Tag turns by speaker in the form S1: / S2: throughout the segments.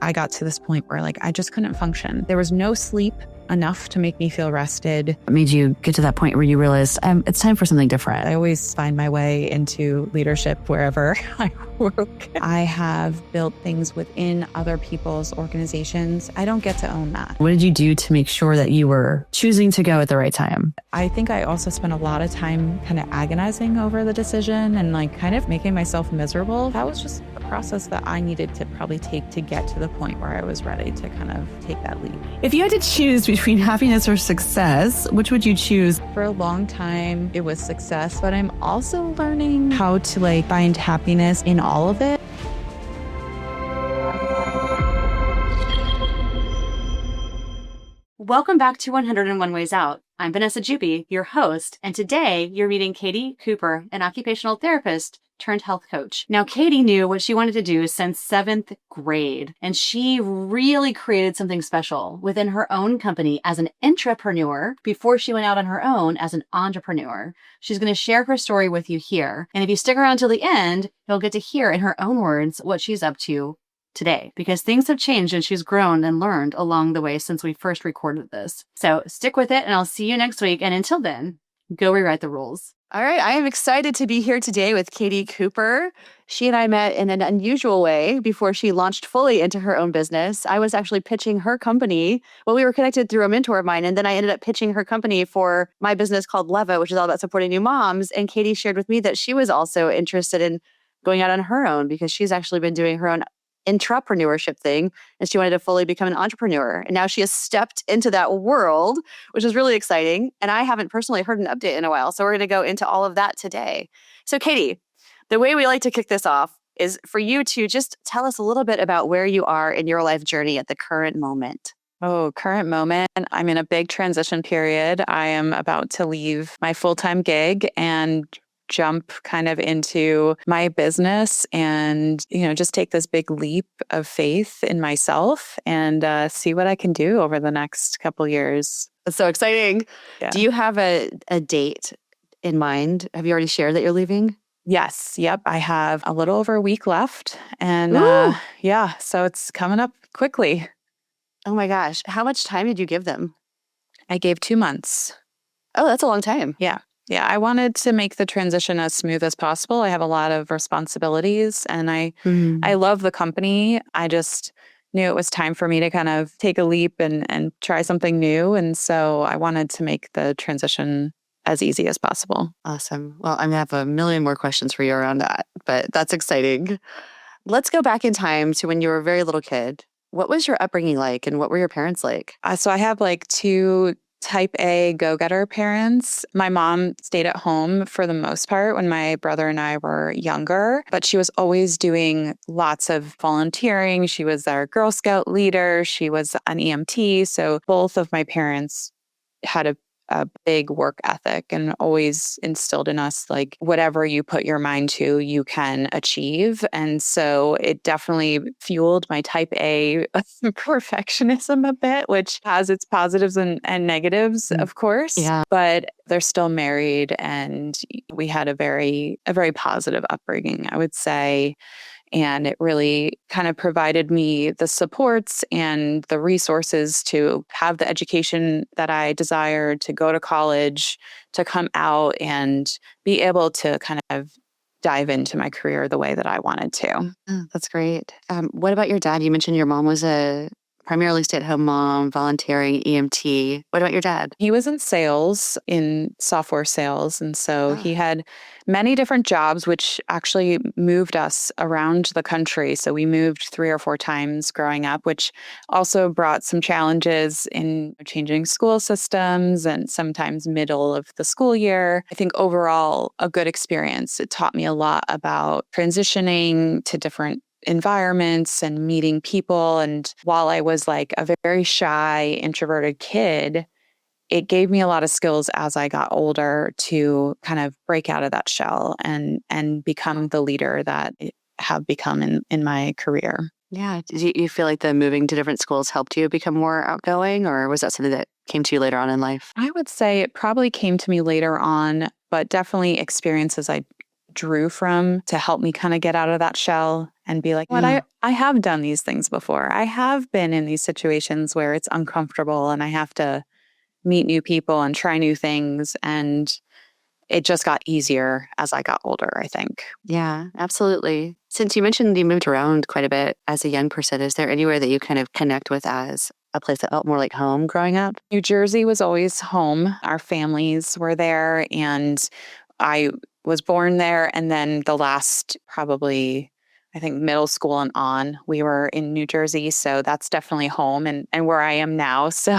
S1: I got to this point where like I just couldn't function. There was no sleep enough to make me feel rested.
S2: What made you get to that point where you realized it's time for something different?
S1: I always find my way into leadership wherever I work. I have built things within other people's organizations. I don't get to own that.
S2: What did you do to make sure that you were choosing to go at the right time?
S1: I think I also spent a lot of time kind of agonizing over the decision and like kind of making myself miserable. That was just a process that I needed to probably take to get to the point where I was ready to kind of take that leap.
S2: If you had to choose between happiness or success, which would you choose?
S1: For a long time, it was success, but I'm also learning how to like find happiness in all of it.
S3: Welcome back to 101 Ways Out. I'm Vanessa Juby, your host, and today you're meeting Katie Cooper, an occupational therapist turned health coach. Now, Katie knew what she wanted to do since 7th grade, and she really created something special within her own company as an intrapreneur before she went out on her own as an entrepreneur. She's going to share her story with you here, and if you stick around till the end, you'll get to hear in her own words what she's up to today, because things have changed and she's grown and learned along the way since we first recorded this. So stick with it and I'll see you next week. And until then, go rewrite the rules.
S2: All right. I am excited to be here today with Katie Cooper. She and I met in an unusual way before she launched fully into her own business. I was actually pitching her company. Well, we were connected through a mentor of mine, and then I ended up pitching her company for my business called Leva, which is all about supporting new moms. And Katie shared with me that she was also interested in going out on her own because she's actually been doing her own intrapreneurship thing, and she wanted to fully become an entrepreneur. And now she has stepped into that world, which is really exciting. And I haven't personally heard an update in a while. So we're going to go into all of that today. So Katie, the way we like to kick this off is for you to just tell us a little bit about where you are in your life journey at the current moment.
S1: Oh, current moment. I'm in a big transition period. I am about to leave my full-time gig and jump kind of into my business and, just take this big leap of faith in myself and see what I can do over the next couple years.
S2: That's so exciting. Yeah. Do you have a date in mind? Have you already shared that you're leaving?
S1: Yes. Yep. I have a little over a week left. And so it's coming up quickly.
S2: Oh my gosh. How much time did you give them?
S1: I gave 2 months.
S2: Oh, that's a long time.
S1: Yeah. Yeah, I wanted to make the transition as smooth as possible. I have a lot of responsibilities and I love the company. I just knew it was time for me to kind of take a leap and try something new. And so I wanted to make the transition as easy as possible.
S2: Awesome. Well, I'm going to have a million more questions for you around that, but that's exciting. Let's go back in time to when you were a very little kid. What was your upbringing like and what were your parents like?
S1: So I have like 2 type A go-getter parents. My mom stayed at home for the most part when my brother and I were younger, but she was always doing lots of volunteering. She was our Girl Scout leader. She was an EMT. So both of my parents had a big work ethic and always instilled in us, like, whatever you put your mind to, you can achieve. And so it definitely fueled my type A perfectionism a bit, which has its positives and negatives, of course.
S2: Yeah.
S1: But they're still married and we had a very positive upbringing, I would say. And it really kind of provided me the supports and the resources to have the education that I desired, to go to college, to come out and be able to kind of dive into my career the way that I wanted to.
S2: Oh, that's great. What about your dad? You mentioned your mom was a primarily stay-at-home mom, volunteering, EMT. What about your dad?
S1: He was in sales, in software sales. And so he had many different jobs, which actually moved us around the country. So we moved 3 or 4 times growing up, which also brought some challenges in changing school systems and sometimes middle of the school year. I think overall, a good experience. It taught me a lot about transitioning to different environments and meeting people. And while I was like a very shy, introverted kid, it gave me a lot of skills as I got older to kind of break out of that shell and become the leader that I have become in my career.
S2: Yeah. Did you feel like the moving to different schools helped you become more outgoing, or was that something that came to you later on in life?
S1: I would say it probably came to me later on, but definitely experiences I drew from to help me kind of get out of that shell and be like, what I have done these things before. I have been in these situations where it's uncomfortable and I have to meet new people and try new things. And it just got easier as I got older, I think.
S2: Yeah, absolutely. Since you mentioned you moved around quite a bit as a young person, is there anywhere that you kind of connect with as a place that felt more like home growing up?
S1: New Jersey was always home. Our families were there, and I was born there. And then the last probably, I think, middle school and on, we were in New Jersey. So that's definitely home and where I am now. So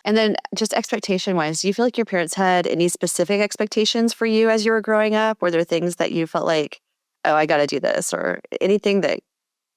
S2: And then just expectation wise, do you feel like your parents had any specific expectations for you as you were growing up? Were there things that you felt like, oh, I got to do this, or anything that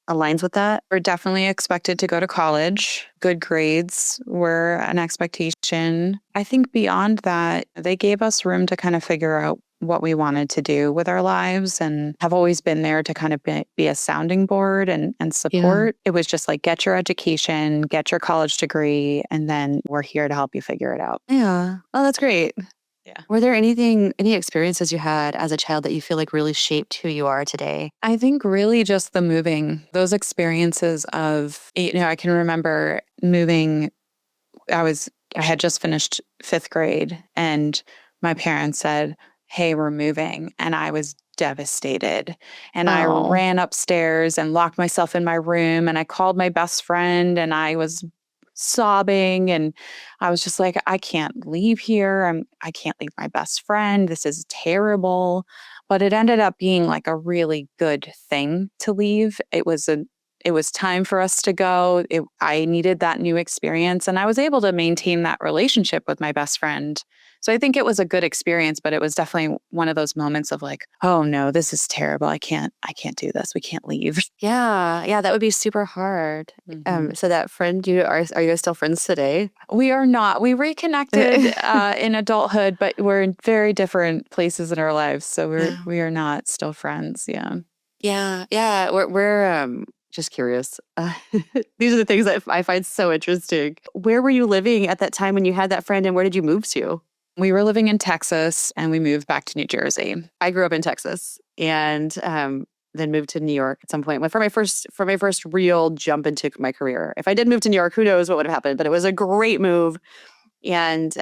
S2: aligns with that?
S1: we're definitely expected to go to college. Good grades were an expectation. I think beyond that, they gave us room to kind of figure out what we wanted to do with our lives and have always been there to kind of be a sounding board and support. It was just like, get your education, get your college degree, and then we're here to help you figure it out.
S2: Yeah. Oh, that's great.
S1: Yeah.
S2: Were there any experiences you had as a child that you feel like really shaped who you are today?
S1: I think really just the moving, those experiences of, I can remember moving. I had just finished 5th grade and my parents said, hey, we're moving. And I was devastated. And I ran upstairs and locked myself in my room and I called my best friend and I was sobbing and I was just like, I can't leave here. I can't leave my best friend. This is terrible. But it ended up being like a really good thing to leave. It was time for us to go. I needed that new experience and I was able to maintain that relationship with my best friend. So I think it was a good experience, but it was definitely one of those moments of like, oh no, this is terrible. I can't do this. We can't leave.
S2: Yeah. Yeah. That would be super hard.
S1: Mm-hmm.
S2: So that friend, are you guys still friends today?
S1: We are not. We reconnected in adulthood, but we're in very different places in our lives. So we are not still friends. Yeah.
S2: Yeah. Yeah. We're just curious. These are the things that I find so interesting. Where were you living at that time when you had that friend and where did you move to?
S1: We were living in Texas and we moved back to New Jersey.
S2: I grew up in Texas and then moved to New York at some point. For my first real jump into my career. If I did move to New York, who knows what would have happened? But it was a great move, and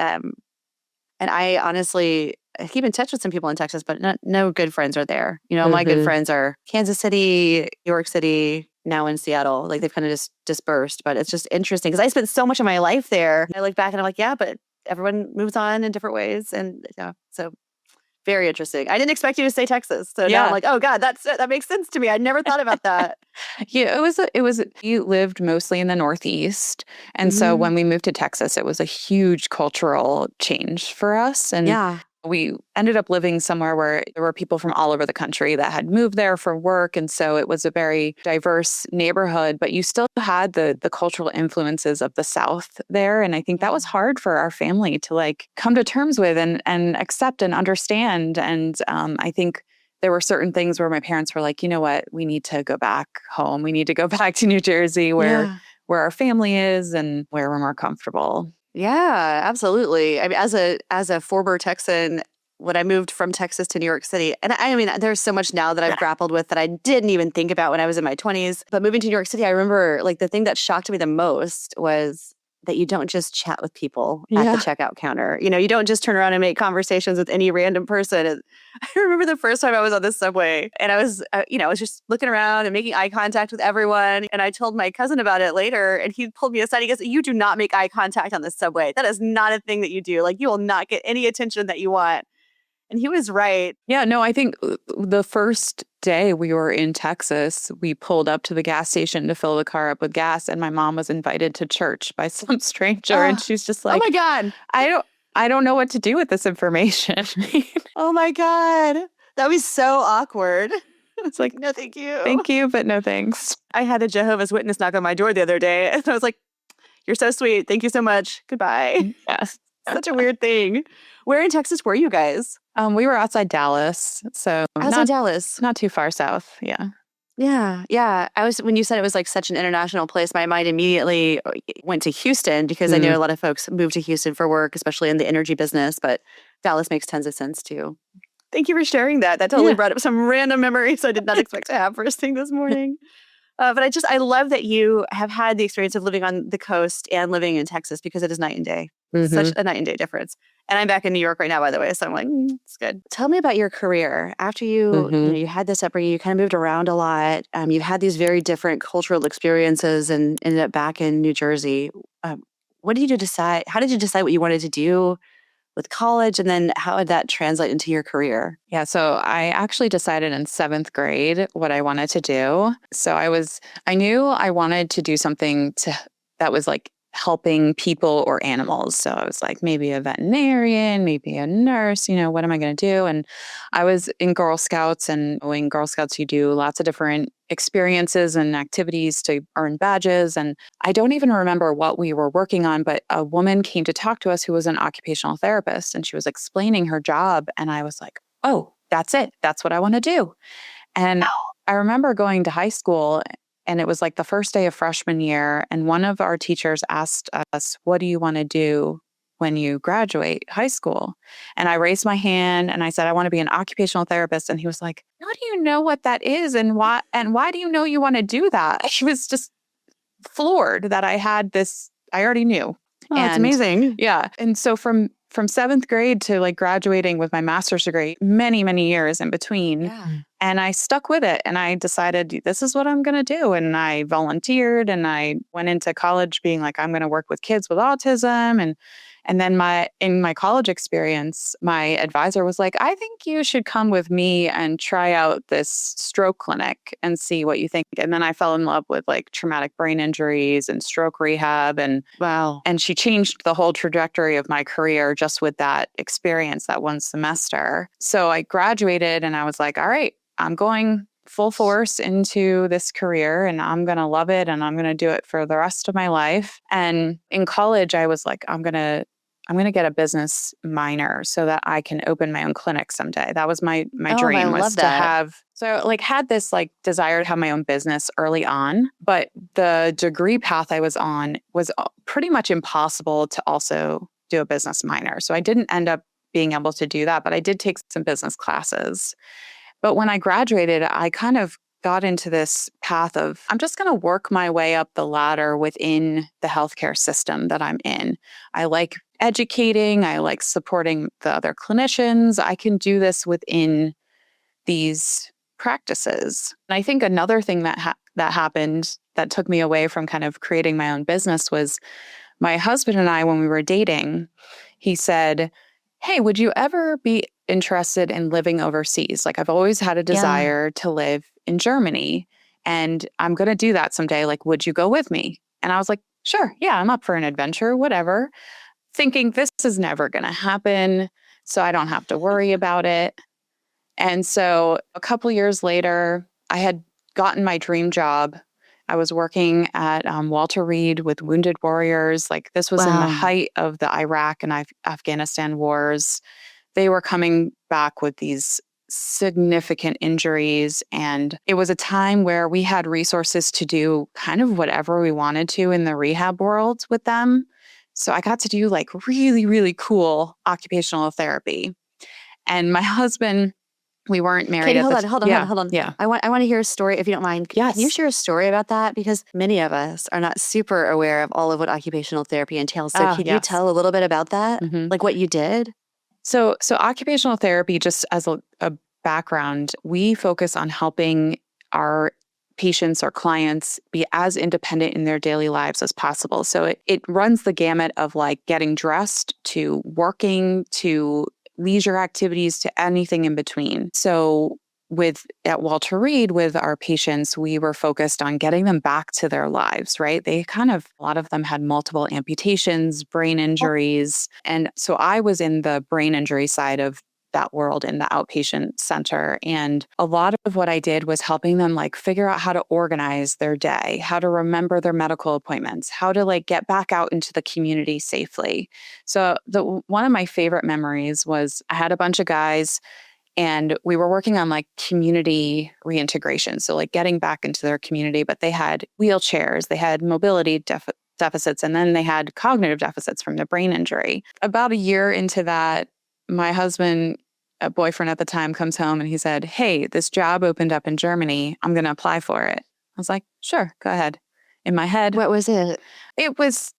S2: I honestly keep in touch with some people in Texas, but no good friends are there. My good friends are Kansas City, New York City, now in Seattle. Like they've kind of just dispersed. But it's just interesting because I spent so much of my life there. I look back and I'm like, yeah, but everyone moves on in different ways, and so. Very interesting. I didn't expect you to say Texas. So now I'm like, oh God, that makes sense to me. I never thought about that.
S1: Yeah, it was, you lived mostly in the Northeast. And so when we moved to Texas, it was a huge cultural change for us. And we ended up living somewhere where there were people from all over the country that had moved there for work. And so it was a very diverse neighborhood, but you still had the cultural influences of the South there. And I think that was hard for our family to like come to terms with and accept and understand. And I think there were certain things where my parents were like, you know what, we need to go back home. We need to go back to New Jersey where our family is and where we're more comfortable.
S2: Yeah, absolutely. I mean, as a former Texan, when I moved from Texas to New York City, and I mean, there's so much now that I've grappled with that I didn't even think about when I was in my 20s. But moving to New York City, I remember like the thing that shocked me the most was that you don't just chat with people at the checkout counter. You don't just turn around and make conversations with any random person. I remember the first time I was on the subway and I was, I was just looking around and making eye contact with everyone. And I told my cousin about it later and he pulled me aside. He goes, you do not make eye contact on the subway. That is not a thing that you do. Like you will not get any attention that you want. And he was right.
S1: Yeah, no, I think the first day we were in Texas, we pulled up to the gas station to fill the car up with gas, and my mom was invited to church by some stranger, and she's just like,
S2: "Oh my God,
S1: I don't know what to do with this information."
S2: Oh my God, that was so awkward.
S1: It's like,
S2: no, thank you,
S1: but no thanks.
S2: I had a Jehovah's Witness knock on my door the other day, and I was like, "You're so sweet, thank you so much, goodbye."
S1: Yes,
S2: such a weird thing. Where in Texas were you guys?
S1: We were outside Dallas, so
S2: Dallas,
S1: not too far south. Yeah.
S2: Yeah. When you said it was like such an international place, my mind immediately went to Houston because I know a lot of folks move to Houston for work, especially in the energy business. But Dallas makes tons of sense too. Thank you for sharing that. That totally brought up some random memories I did not expect to have first thing this morning. But I love that you have had the experience of living on the coast and living in Texas, because it is night and day. Such a night and day difference. And I'm back in New York right now, by the way. So I'm like, it's good. Tell me about your career. After you had this upbringing, you kind of moved around a lot. You've had these very different cultural experiences and ended up back in New Jersey. What did you decide? How did you decide what you wanted to do with college? And then how did that translate into your career?
S1: Yeah, so I actually decided in 7th grade what I wanted to do. So I knew I wanted to do something that was like helping people or animals. So I was like, maybe a veterinarian, maybe a nurse, what am I going to do? And I was in Girl Scouts, and in Girl Scouts, you do lots of different experiences and activities to earn badges. And I don't even remember what we were working on, but a woman came to talk to us who was an occupational therapist, and she was explaining her job. And I was like, oh, that's it. That's what I want to do. And I remember going to high school, and it was like the first day of freshman year. And one of our teachers asked us, what do you want to do when you graduate high school? And I raised my hand and I said, I want to be an occupational therapist. And he was like, how do you know what that is? And why do you know you want to do that? He was just floored that I had this, I already knew.
S2: Oh, that's amazing.
S1: Yeah. And so from 7th grade to like graduating with my master's degree, many, many years in between.
S2: Yeah.
S1: And I stuck with it, and I decided this is what I'm going to do. And I volunteered, and I went into college being like, I'm going to work with kids with autism. And then in my college experience, my advisor was like, I think you should come with me and try out this stroke clinic and see what you think. And then I fell in love with like traumatic brain injuries and stroke rehab. And
S2: wow.
S1: And she changed the whole trajectory of my career just with that experience, that one semester. So I graduated and I was like, all right, I'm going full force into this career, and I'm going to love it, and I'm going to do it for the rest of my life. And in college, I was like, I'm going to get a business minor so that I can open my own clinic someday. That was my dream, was to have. So like had this like desire to have my own business early on, but the degree path I was on was pretty much impossible to also do a business minor. So I didn't end up being able to do that, but I did take some business classes. But when I graduated, I kind of got into this path of, I'm just going to work my way up the ladder within the healthcare system that I'm in. I like educating. I like supporting the other clinicians. I can do this within these practices. And I think another thing that happened that took me away from kind of creating my own business was my husband and I, when we were dating, he said, hey, would you ever be interested in living overseas? Like, I've always had a desire to live in Germany, and I'm going to do that someday. Like, would you go with me? And I was like, sure. Yeah, I'm up for an adventure, whatever. Thinking this is never going to happen, so I don't have to worry about it. And so a couple years later, I had gotten my dream job. I was working at Walter Reed with wounded warriors. Like, this was in the height of the Iraq and Afghanistan wars. They were coming back with these significant injuries. And it was a time where we had resources to do kind of whatever we wanted to in the rehab world with them. So I got to do like really, really cool occupational therapy. And my husband, we weren't married.
S2: Katie, hold on.
S1: Yeah.
S2: I want to hear a story, if you don't mind.
S1: Yes.
S2: Can you share a story about that? Because many of us are not super aware of all of what occupational therapy entails. So can you tell a little bit about that?
S1: Mm-hmm.
S2: Like what you did?
S1: So occupational therapy, just as a background, we focus on helping our patients or clients be as independent in their daily lives as possible. So it runs the gamut of like getting dressed to working to leisure activities to anything in between. So at Walter Reed, with our patients, we were focused on getting them back to their lives, right? A lot of them had multiple amputations, brain injuries. And so I was in the brain injury side of that world in the outpatient center. And a lot of what I did was helping them like figure out how to organize their day, how to remember their medical appointments, how to like get back out into the community safely. So one of my favorite memories was I had a bunch of guys, and we were working on like community reintegration. So like getting back into their community, but they had wheelchairs, they had mobility deficits, and then they had cognitive deficits from the brain injury. About a year into that, my husband a boyfriend at the time comes home and he said, "Hey, this job opened up in Germany. I'm going to apply for it." I was like, "Sure, go ahead." In my head,
S2: What was it?
S1: it was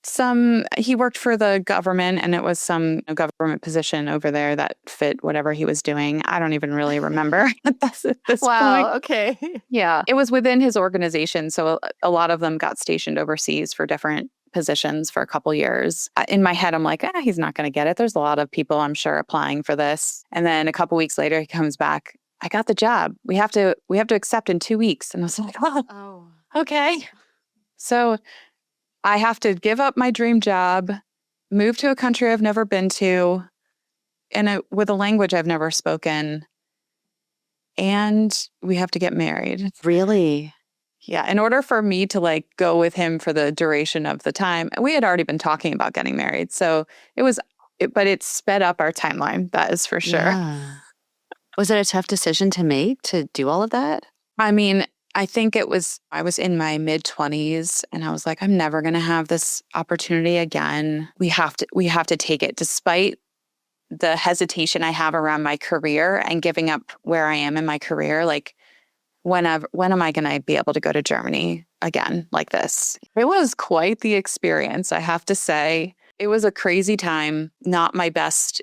S1: he worked for the government and it was some government position over there that fit whatever he was doing. I don't even really remember at this point.
S2: Wow. Okay.
S1: Yeah, it was within his organization. So a lot of them got stationed overseas for different positions for a couple years. In my head, I'm like, he's not going to get it. There's a lot of people, I'm sure, applying for this. And then a couple weeks later, he comes back. "I got the job. We have to accept in 2 weeks." And I was like, "Oh, okay." So I have to give up my dream job, move to a country I've never been to, and with a language I've never spoken, and we have to get married.
S2: Really?
S1: Yeah, in order for me to go with him for the duration of the time, we had already been talking about getting married. So but it sped up our timeline. That is for sure.
S2: Yeah. Was it a tough decision to make to do all of that?
S1: I mean, I think I was in my mid-20s and I was like, I'm never going to have this opportunity again. We have to take it despite the hesitation I have around my career and giving up where I am in my career. When am I going to be able to go to Germany again like this? It was quite the experience, I have to say. It was a crazy time, not my best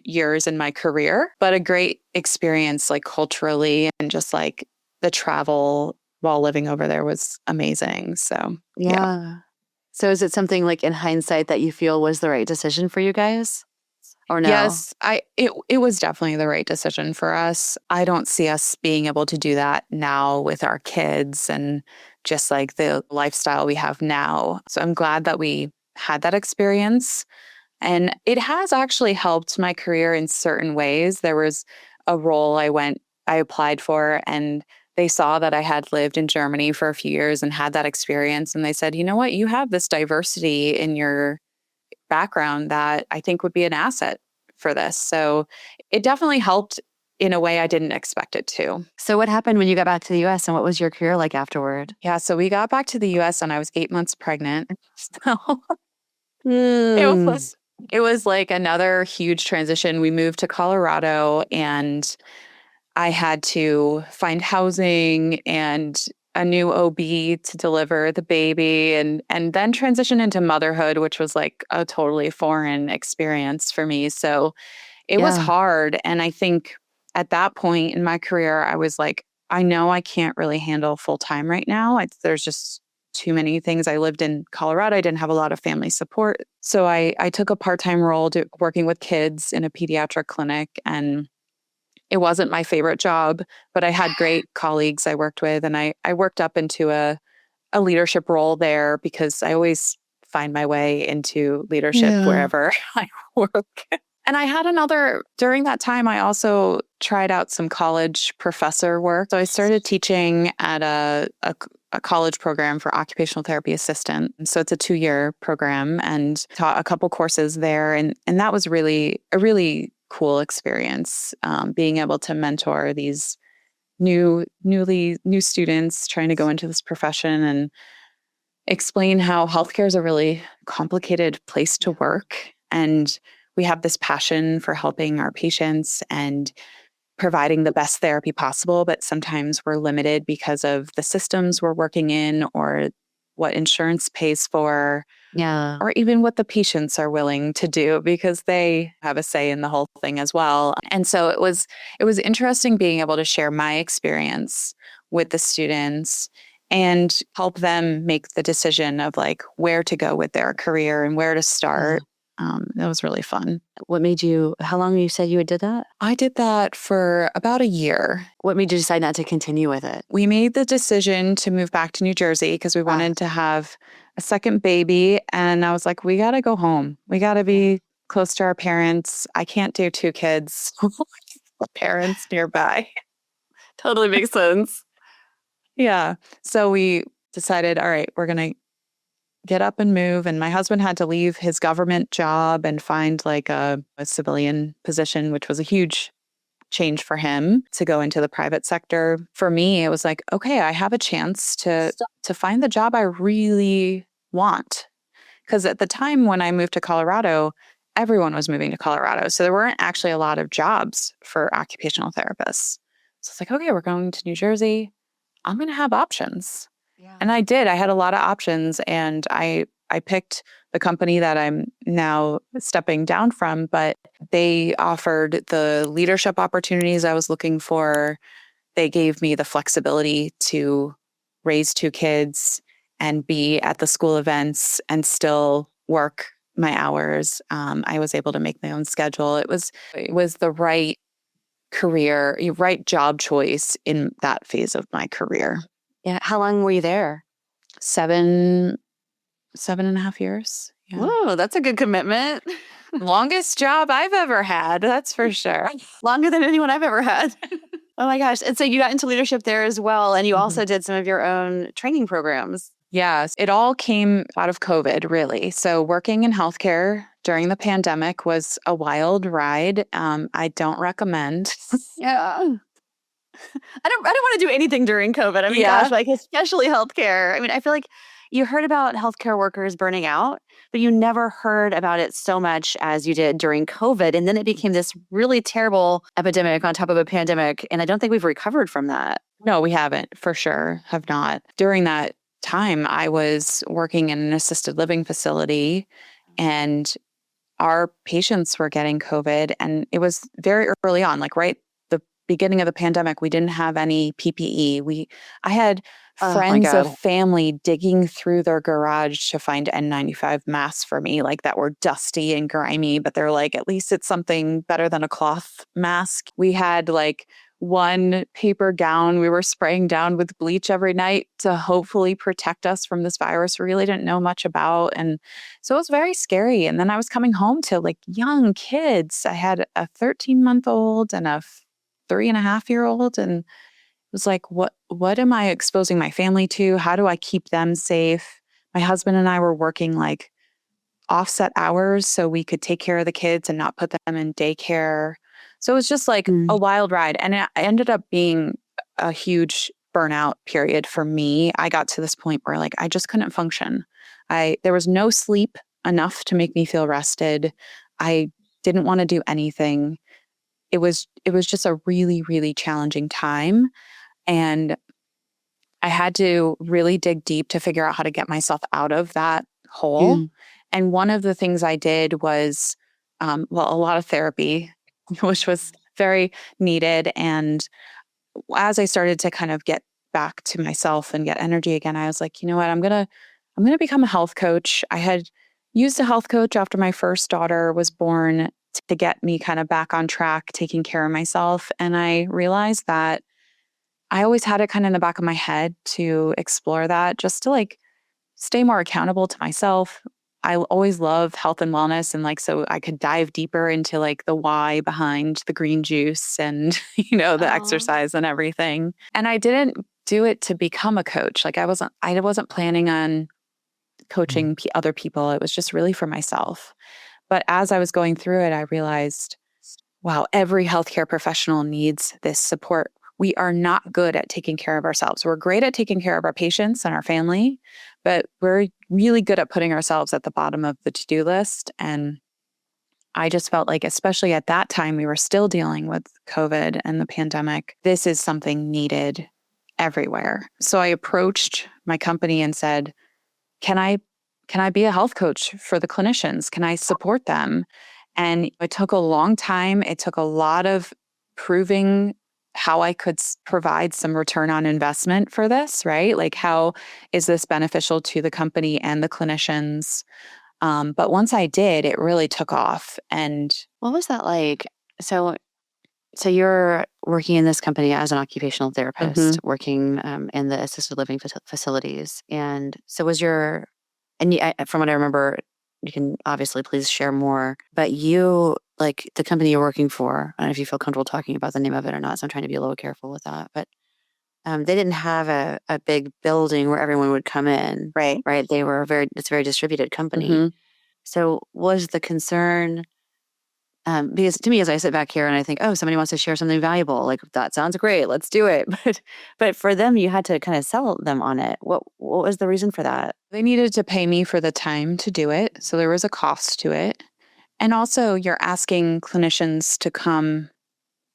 S1: years in my career, but a great experience culturally, and just the travel while living over there was amazing. So, yeah.
S2: So is it something in hindsight that you feel was the right decision for you guys? Or no?
S1: Yes, it was definitely the right decision for us. I don't see us being able to do that now with our kids and just the lifestyle we have now. So I'm glad that we had that experience. And it has actually helped my career in certain ways. There was a role I applied for, and they saw that I had lived in Germany for a few years and had that experience. And they said, "You know what? You have this diversity in your background that I think would be an asset for this." So it definitely helped in a way I didn't expect it to.
S2: So what happened when you got back to the US and what was your career like afterward?
S1: Yeah, so we got back to the US and I was 8 months pregnant. So it was another huge transition. We moved to Colorado and I had to find housing and a new OB to deliver the baby and then transition into motherhood, which was a totally foreign experience for me. So it was hard. And I think at that point in my career, I was like, I know I can't really handle full time right now. There's just too many things. I lived in Colorado. I didn't have a lot of family support. So I took a part-time role working with kids in a pediatric clinic, and it wasn't my favorite job, but I had great colleagues I worked with, and I worked up into a leadership role there because I always find my way into leadership wherever I work. And I had during that time, I also tried out some college professor work. So I started teaching at a college program for occupational therapy assistant. And so it's a 2-year program, and taught a couple courses there. And that was really a really cool experience, being able to mentor these new students trying to go into this profession and explain how healthcare is a really complicated place to work. And we have this passion for helping our patients and providing the best therapy possible, but sometimes we're limited because of the systems we're working in or what insurance pays for.
S2: Yeah.
S1: Or even what the patients are willing to do, because they have a say in the whole thing as well. And so it was interesting being able to share my experience with the students and help them make the decision of where to go with their career and where to start. That was really fun.
S2: How long you said you did that?
S1: I did that for about a year.
S2: What made you decide not to continue with it?
S1: We made the decision to move back to New Jersey because we wanted to have a second baby. And I was like, we got to go home. We got to be close to our parents. I can't do 2 kids, parents nearby.
S2: Totally makes sense.
S1: Yeah. So we decided, all right, we're going to get up and move. And my husband had to leave his government job and find a civilian position, which was a huge change for him to go into the private sector. For me, it was like, okay, I have a chance to find the job I really want. Because at the time when I moved to Colorado, everyone was moving to Colorado. So there weren't actually a lot of jobs for occupational therapists. So it's like, okay, we're going to New Jersey. I'm going to have options.
S2: Yeah.
S1: And I did. I had a lot of options, and I picked the company that I'm now stepping down from, but they offered the leadership opportunities I was looking for. They gave me the flexibility to raise 2 kids and be at the school events and still work my hours. I was able to make my own schedule. It was the right career, right job choice in that phase of my career.
S2: Yeah. How long were you there?
S1: 7.5 years. Yeah.
S2: Whoa, that's a good commitment.
S1: Longest job I've ever had, that's for sure.
S2: Longer than anyone I've ever had. Oh my gosh. And so you got into leadership there as well. And you also did some of your own training programs.
S1: Yes, it all came out of COVID, really. So working in healthcare during the pandemic was a wild ride. I don't recommend.
S2: Yeah. I don't want to do anything during COVID. I mean, gosh, like especially healthcare. I mean, I feel like you heard about healthcare workers burning out, but you never heard about it so much as you did during COVID. And then it became this really terrible epidemic on top of a pandemic. And I don't think we've recovered from that.
S1: No, we haven't, for sure, have not. During that time, I was working in an assisted living facility, and our patients were getting COVID. And it was very early on, like right the beginning of the pandemic. We didn't have any PPE. I had friends of family digging through their garage to find N95 masks for me, like that were dusty and grimy, but they're like, at least it's something better than a cloth mask. We had like one paper gown we were spraying down with bleach every night to hopefully protect us from this virus we really didn't know much about. And so it was very scary. And then I was coming home to like young kids. I had a 13-month-old and a 3.5-year-old, and it was like, what am I exposing my family to? How do I keep them safe? My husband and I were working like offset hours so we could take care of the kids and not put them in daycare. So it was just like a wild ride. And it ended up being a huge burnout period for me. I got to this point where like I just couldn't function. There was no sleep enough to make me feel rested. I didn't want to do anything. It was just a really, really challenging time. And I had to really dig deep to figure out how to get myself out of that hole. And one of the things I did was, a lot of therapy, which was very needed. And as I started to kind of get back to myself and get energy again, I was like, you know what, I'm gonna become a health coach. I had used a health coach after my first daughter was born to get me kind of back on track, taking care of myself. And I realized that I always had it kind of in the back of my head to explore that, just to like stay more accountable to myself. I always love health and wellness, and like so I could dive deeper into like the why behind the green juice and the exercise and everything. And I didn't do it to become a coach. Like I wasn't planning on coaching other people. It was just really for myself. But as I was going through it, I realized, wow, every healthcare professional needs this support. We are not good at taking care of ourselves. We're great at taking care of our patients and our family, but we're really good at putting ourselves at the bottom of the to-do list. And I just felt like, especially at that time, we were still dealing with COVID and the pandemic. This is something needed everywhere. So I approached my company and said, can I be a health coach for the clinicians? Can I support them? And it took a long time. It took a lot of proving how I could provide some return on investment for this, right? Like, how is this beneficial to the company and the clinicians? But once I did, it really took off. And
S2: what was that like? So you're working in this company as an occupational therapist, working in the assisted living facilities. And so from what I remember, you can obviously please share more, but like the company you're working for, I don't know if you feel comfortable talking about the name of it or not, so I'm trying to be a little careful with that, but they didn't have a big building where everyone would come in. Right. It's a very distributed company. So was the concern, because to me, as I sit back here and I think, oh, somebody wants to share something valuable, like that sounds great, let's do it. But for them, you had to kind of sell them on it. What was the reason for that?
S1: They needed to pay me for the time to do it. So there was a cost to it. And also, you're asking clinicians to come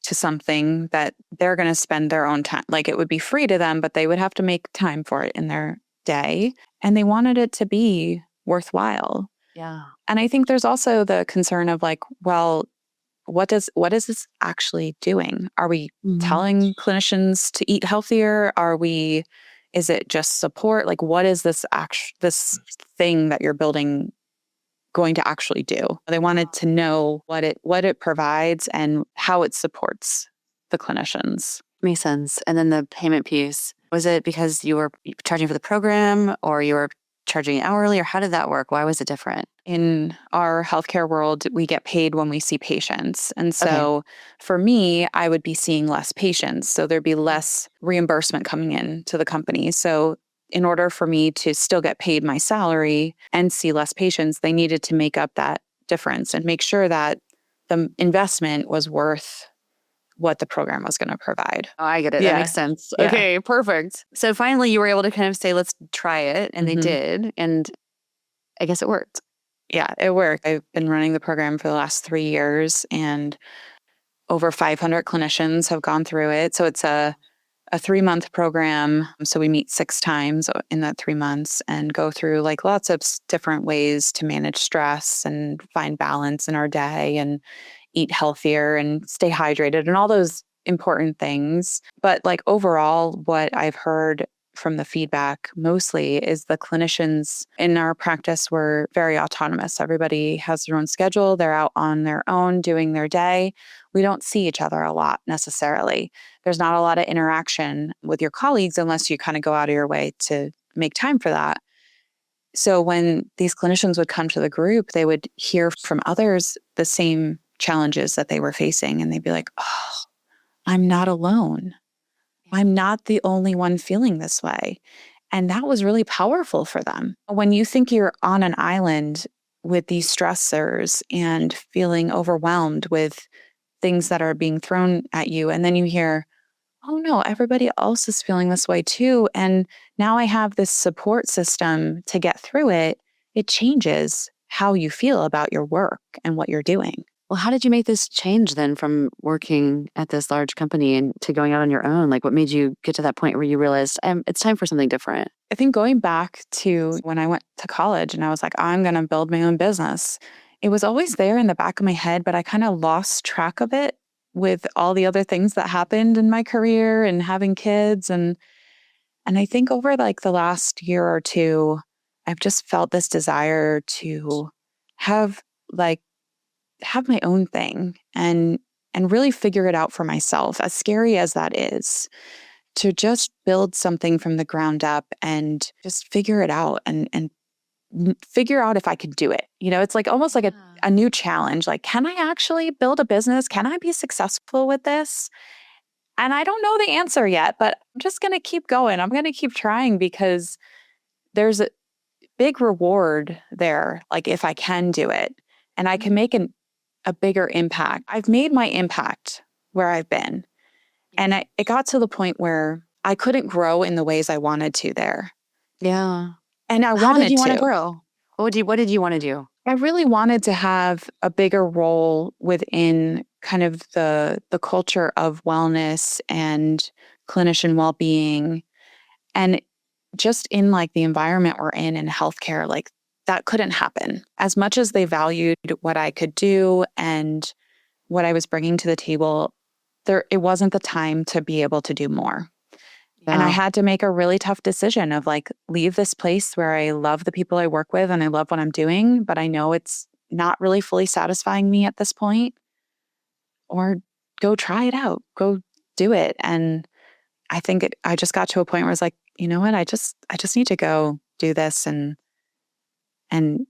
S1: to something that they're going to spend their own time. Like it would be free to them, but they would have to make time for it in their day. And they wanted it to be worthwhile.
S2: Yeah.
S1: And I think there's also the concern of like, well, what is this actually doing? Are we telling clinicians to eat healthier? Is it just support? Like, what is this thing that you're building going to actually do? They wanted to know what it provides and how it supports the clinicians.
S2: Makes sense. And then the payment piece, was it because you were charging for the program or you were charging hourly, or how did that work? Why was it different?
S1: In our healthcare world, we get paid when we see patients. And so for me, I would be seeing less patients. So there'd be less reimbursement coming in to the company. So in order for me to still get paid my salary and see less patients, they needed to make up that difference and make sure that the investment was worth what the program was going to provide.
S2: Oh, I get it. That makes sense.
S1: Yeah.
S2: Okay, perfect. So finally you were able to kind of say, let's try it. And they did. And I guess it worked.
S1: Yeah, it worked. I've been running the program for the last 3 years and over 500 clinicians have gone through it. So it's a 3-month program. So we meet 6 times in that 3 months and go through like lots of different ways to manage stress and find balance in our day and eat healthier and stay hydrated and all those important things. But like overall, what I've heard from the feedback mostly is the clinicians in our practice were very autonomous. Everybody has their own schedule. They're out on their own doing their day. We don't see each other a lot necessarily. There's not a lot of interaction with your colleagues unless you kind of go out of your way to make time for that. So when these clinicians would come to the group, they would hear from others the same challenges that they were facing. And they'd be like, oh, I'm not alone. I'm not the only one feeling this way. And that was really powerful for them. When you think you're on an island with these stressors and feeling overwhelmed with things that are being thrown at you, and then you hear, oh no, everybody else is feeling this way too. And now I have this support system to get through it. It changes how you feel about your work and what you're doing.
S2: Well, how did you make this change then from working at this large company and to going out on your own? Like what made you get to that point where you realized it's time for something different?
S1: I think going back to when I went to college and I was like, I'm going to build my own business. It was always there in the back of my head, but I kind of lost track of it with all the other things that happened in my career and having kids. And I think over like the last year or two, I've just felt this desire to have my own thing and really figure it out for myself, as scary as that is, to just build something from the ground up and just figure it out and figure out if I could do it. You know, it's like almost like a new challenge. Like, can I actually build a business? Can I be successful with this? And I don't know the answer yet, but I'm just going to keep going. I'm going to keep trying because there's a big reward there. Like if I can do it and I can make a bigger impact. I've made my impact where I've been. And it got to the point where I couldn't grow in the ways I wanted to there.
S2: Yeah.
S1: And I
S2: How
S1: wanted
S2: did you
S1: to.
S2: want to grow? What did you want to do?
S1: I really wanted to have a bigger role within kind of the culture of wellness and clinician well-being. And just in like the environment we're in healthcare, like that couldn't happen. As much as they valued what I could do and what I was bringing to the table, it wasn't the time to be able to do more.
S2: Yeah.
S1: And I had to make a really tough decision of like, leave this place where I love the people I work with and I love what I'm doing, but I know it's not really fully satisfying me at this point, or go try it out, go do it. And I think I just got to a point where I was like, you know what, I just need to go do this and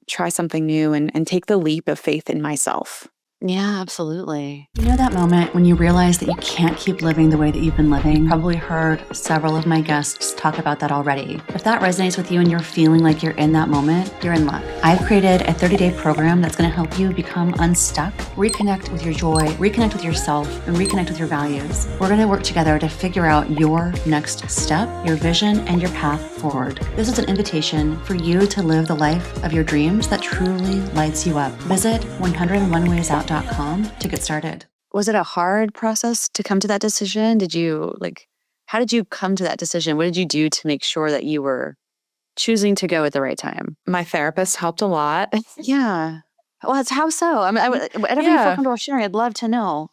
S1: try something new and take the leap of faith in myself.
S2: Yeah, absolutely.
S3: You know that moment when you realize that you can't keep living the way that you've been living? You've probably heard several of my guests talk about that already. If that resonates with you and you're feeling like you're in that moment, you're in luck. I've created a 30-day program that's going to help you become unstuck, reconnect with your joy, reconnect with yourself, and reconnect with your values. We're going to work together to figure out your next step, your vision, and your path forward. This is an invitation for you to live the life of your dreams that truly lights you up. Visit 101waysout.com to get started.
S2: Was it a hard process to come to that decision? How did you come to that decision? What did you do to make sure that you were choosing to go at the right time?
S1: My therapist helped a lot.
S2: Yeah. Well, that's how so? I mean, whatever you feel comfortable sharing, I'd love to know.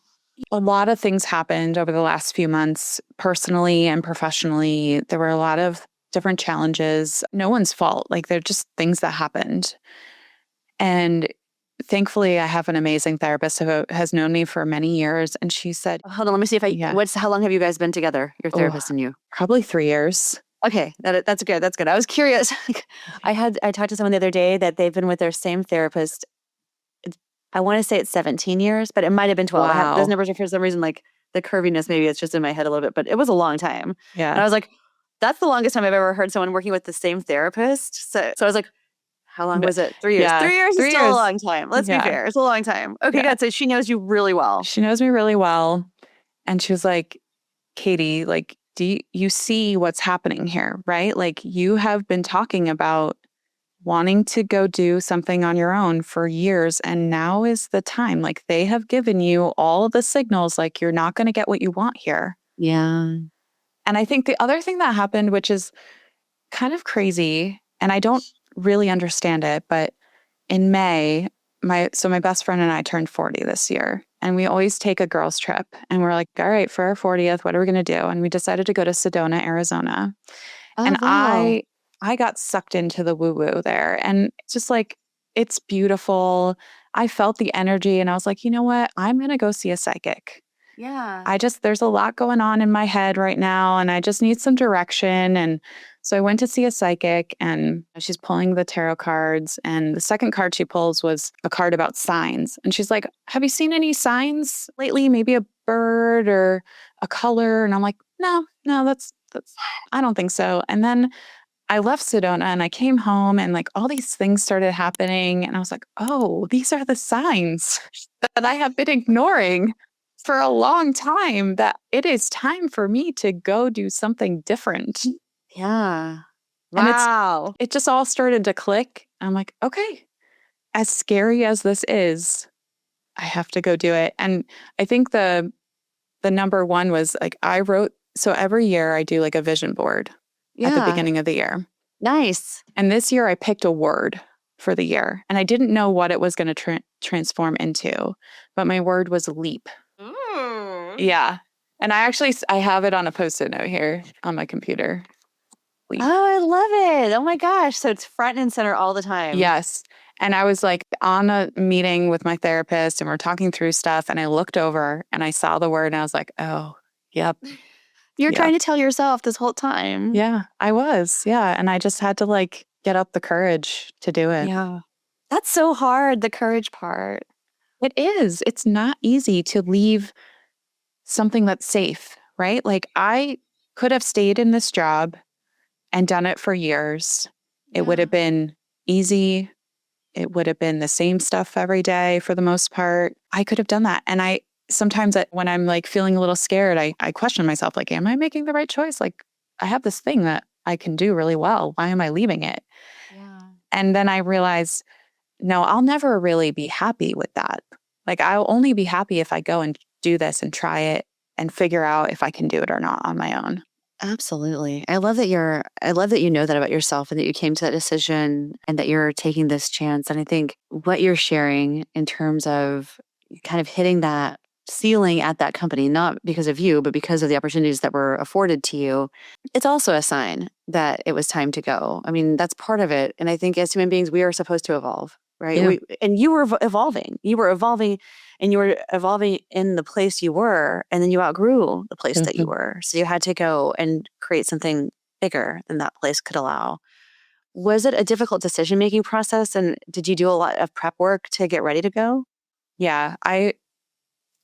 S1: A lot of things happened over the last few months, personally and professionally. There were a lot of different challenges. No one's fault. Like, they're just things that happened. And thankfully, I have an amazing therapist who has known me for many years. And she said,
S2: Hold on, let me see if how long have you guys been together, your therapist and you?
S1: Probably 3 years.
S2: Okay, that's good. That's good. I was curious. I talked to someone the other day that they've been with their same therapist. I want to say it's 17 years, but it might have been 12. I have those numbers are for some reason, like the curviness, maybe it's just in my head a little bit, but it was a long time.
S1: Yeah.
S2: And I was like, that's the longest time I've ever heard someone working with the same therapist. So I was like, how long was it? 3 years.
S1: Yeah,
S2: 3 years
S1: 3
S2: is still
S1: years.
S2: a long time. Let's be fair. It's a long time. Okay, good. So she knows you really well.
S1: She knows me really well. And she was like, Katie, like, do you see what's happening here, right? Like, you have been talking about wanting to go do something on your own for years, and now is the time. Like, they have given you all the signals, like, you're not going to get what you want here.
S2: Yeah.
S1: And I think the other thing that happened, which is kind of crazy, and I don't really understand it, but in May, my best friend and I turned 40 this year, and we always take a girls' trip. And we're like, all right, for our 40th, what are we going to do? And we decided to go to Sedona, Arizona.
S2: Oh,
S1: And
S2: wow.
S1: I got sucked into the woo-woo there. And it's just like, it's beautiful. I felt the energy, and I was like, you know what? I'm going to go see a psychic.
S2: Yeah.
S1: There's a lot going on in my head right now, and I just need some direction. And so I went to see a psychic, and she's pulling the tarot cards. And the second card she pulls was a card about signs. And she's like, have you seen any signs lately? Maybe a bird or a color? And I'm like, no, that's, I don't think so. And then I left Sedona and I came home, and like all these things started happening. And I was like, oh, these are the signs that I have been ignoring for a long time, that it is time for me to go do something different.
S2: Yeah.
S1: Wow. And it just all started to click. I'm like, okay, as scary as this is, I have to go do it. And I think the number one was like, so every year I do like a vision board at the beginning of the year.
S2: Nice.
S1: And this year I picked a word for the year, and I didn't know what it was going to transform into, but my word was leap.
S2: Ooh.
S1: Yeah. And I have it on a Post-it note here on my computer. Leap.
S2: Oh, I love it. Oh my gosh. So it's front and center all the time.
S1: Yes. And I was like on a meeting with my therapist, and we're talking through stuff, and I looked over and I saw the word, and I was like, oh, yep.
S2: You're trying to tell yourself this whole time.
S1: Yeah, I was. Yeah. And I just had to like get up the courage to do it.
S2: Yeah. That's so hard, the courage part.
S1: It is. It's not easy to leave something that's safe, right? Like, I could have stayed in this job and done it for years. It would have been easy. It would have been the same stuff every day for the most part. I could have done that. And sometimes when I'm like feeling a little scared, I question myself, like, am I making the right choice? Like, I have this thing that I can do really well. Why am I leaving it?
S2: Yeah.
S1: And then I realized, no, I'll never really be happy with that. Like, I'll only be happy if I go and do this and try it and figure out if I can do it or not on my own.
S2: Absolutely. I love that you know that about yourself, and that you came to that decision, and that you're taking this chance. And I think what you're sharing in terms of kind of hitting that ceiling at that company, not because of you, but because of the opportunities that were afforded to you, it's also a sign that it was time to go. I mean, that's part of it. And I think as human beings, we are supposed to evolve, right?
S1: Yeah.
S2: And you were evolving. You were evolving, and you were evolving in the place you were, and then you outgrew the place that you were. So you had to go and create something bigger than that place could allow. Was it a difficult decision-making process? And did you do a lot of prep work to get ready to go?
S1: Yeah, I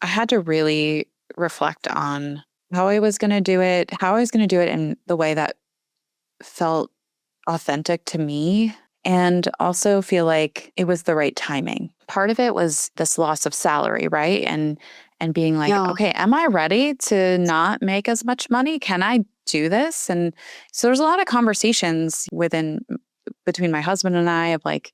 S1: had to really reflect on how I was going to do it, how I was going to do it in the way that felt authentic to me, and also feel like it was the right timing. Part of it was this loss of salary, right? And being like,
S2: Yeah.
S1: okay, am I ready to not make as much money? Can I do this? And so there's a lot of conversations between my husband and I of like,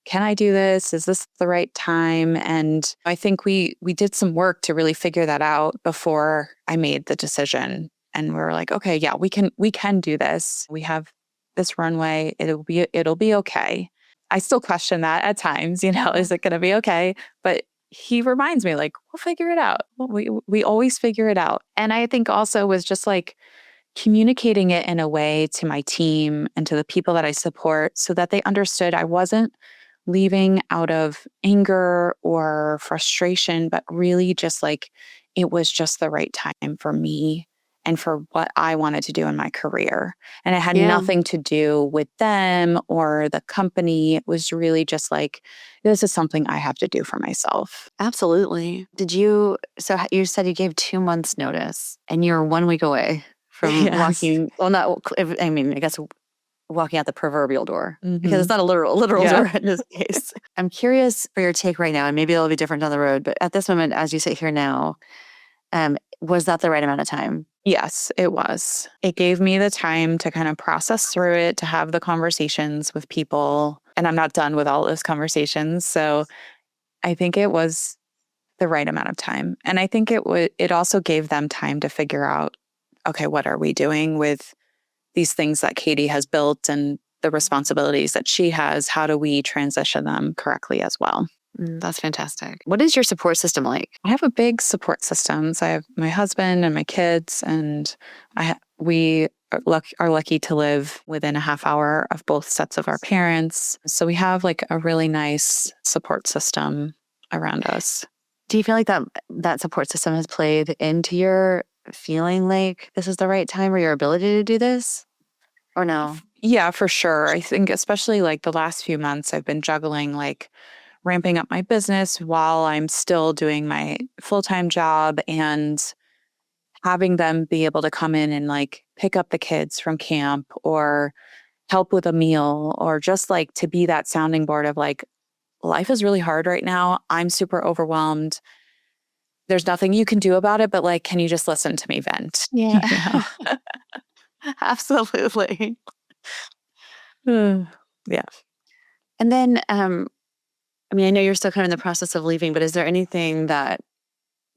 S1: can I do this? Is this the right time? And I think we did some work to really figure that out before I made the decision. And we were like, okay, yeah, we can do this. We have this runway. It'll be okay. I still question that at times, is it going to be okay? But he reminds me like, we'll figure it out. We always figure it out. And I think also was just like communicating it in a way to my team and to the people that I support so that they understood I wasn't leaving out of anger or frustration, but really just like it was just the right time for me and for what I wanted to do in my career. And it had
S2: Yeah.
S1: nothing to do with them or the company. It was really just like, this is something I have to do for myself.
S2: Absolutely. So you said you gave 2 months notice and you're 1 week away from
S1: Yes.
S2: walking, well, not, I mean, I guess walking out the proverbial door because
S1: Mhm.
S2: it's not a literal
S1: Yeah.
S2: door in this case. I'm curious for your take right now, and maybe it'll be different down the road, but at this moment, as you sit here now, was that the right amount of time?
S1: Yes, it was. It gave me the time to kind of process through it, to have the conversations with people. And I'm not done with all those conversations. So I think it was the right amount of time. And I think it also gave them time to figure out, okay, what are we doing with these things that Katie has built and the responsibilities that she has? How do we transition them correctly as well?
S2: That's fantastic. What is your support system like?
S1: I have a big support system. So I have my husband and my kids, and we are lucky to live within a half hour of both sets of our parents. So we have like a really nice support system around us.
S2: Do you feel like that support system has played into your feeling like this is the right time or your ability to do this? Or no?
S1: Yeah, for sure. I think especially like the last few months, I've been juggling like ramping up my business while I'm still doing my full-time job and having them be able to come in and like pick up the kids from camp or help with a meal or just like to be that sounding board of like, life is really hard right now. I'm super overwhelmed. There's nothing you can do about it, but like, can you just listen to me vent?
S2: Yeah.
S1: You know?
S2: Absolutely.
S1: Yeah.
S2: And then, I mean, I know you're still kind of in the process of leaving, but is there anything that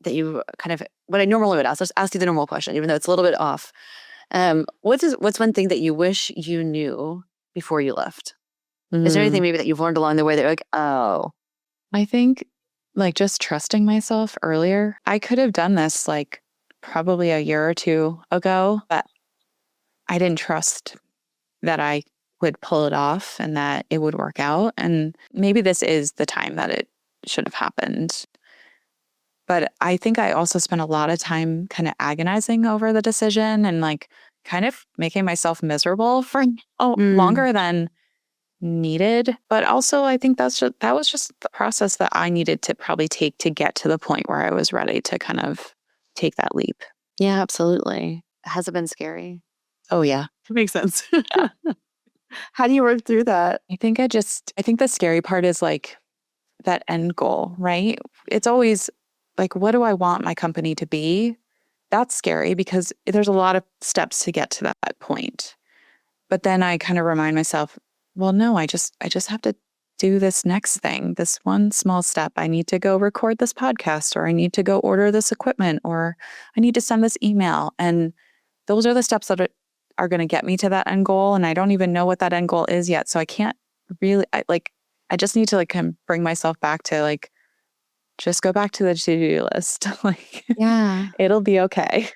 S2: you kind of, what I normally would ask, let's ask you the normal question, even though it's a little bit off. What's one thing that you wish you knew before you left? Is there anything maybe that you've learned along the way that you're like, oh,
S1: I think like just trusting myself earlier. I could have done this like probably a year or two ago, but I didn't trust that I would pull it off and that it would work out. And maybe this is the time that it should have happened. But I think I also spent a lot of time kind of agonizing over the decision and like kind of making myself miserable for longer than needed. But also, I think that was just the process that I needed to probably take to get to the point where I was ready to kind of take that leap.
S2: yeah, absolutely. Has it been scary?
S1: Oh, yeah.
S2: It makes sense.
S1: Yeah.
S2: How do you work through that?
S1: I think the scary part is like that end goal, right? It's always like, what do I want my company to be? That's scary because there's a lot of steps to get to that point. But then I kind of remind myself, well, no, I just have to do this next thing, this one small step. I need to go record this podcast, or I need to go order this equipment, or I need to send this email. And those are the steps that are going to get me to that end goal. And I don't even know what that end goal is yet. So I can't really, I just need to like kind of bring myself back to like, just go back to the to-do list. Like,
S2: Yeah.
S1: it'll be okay.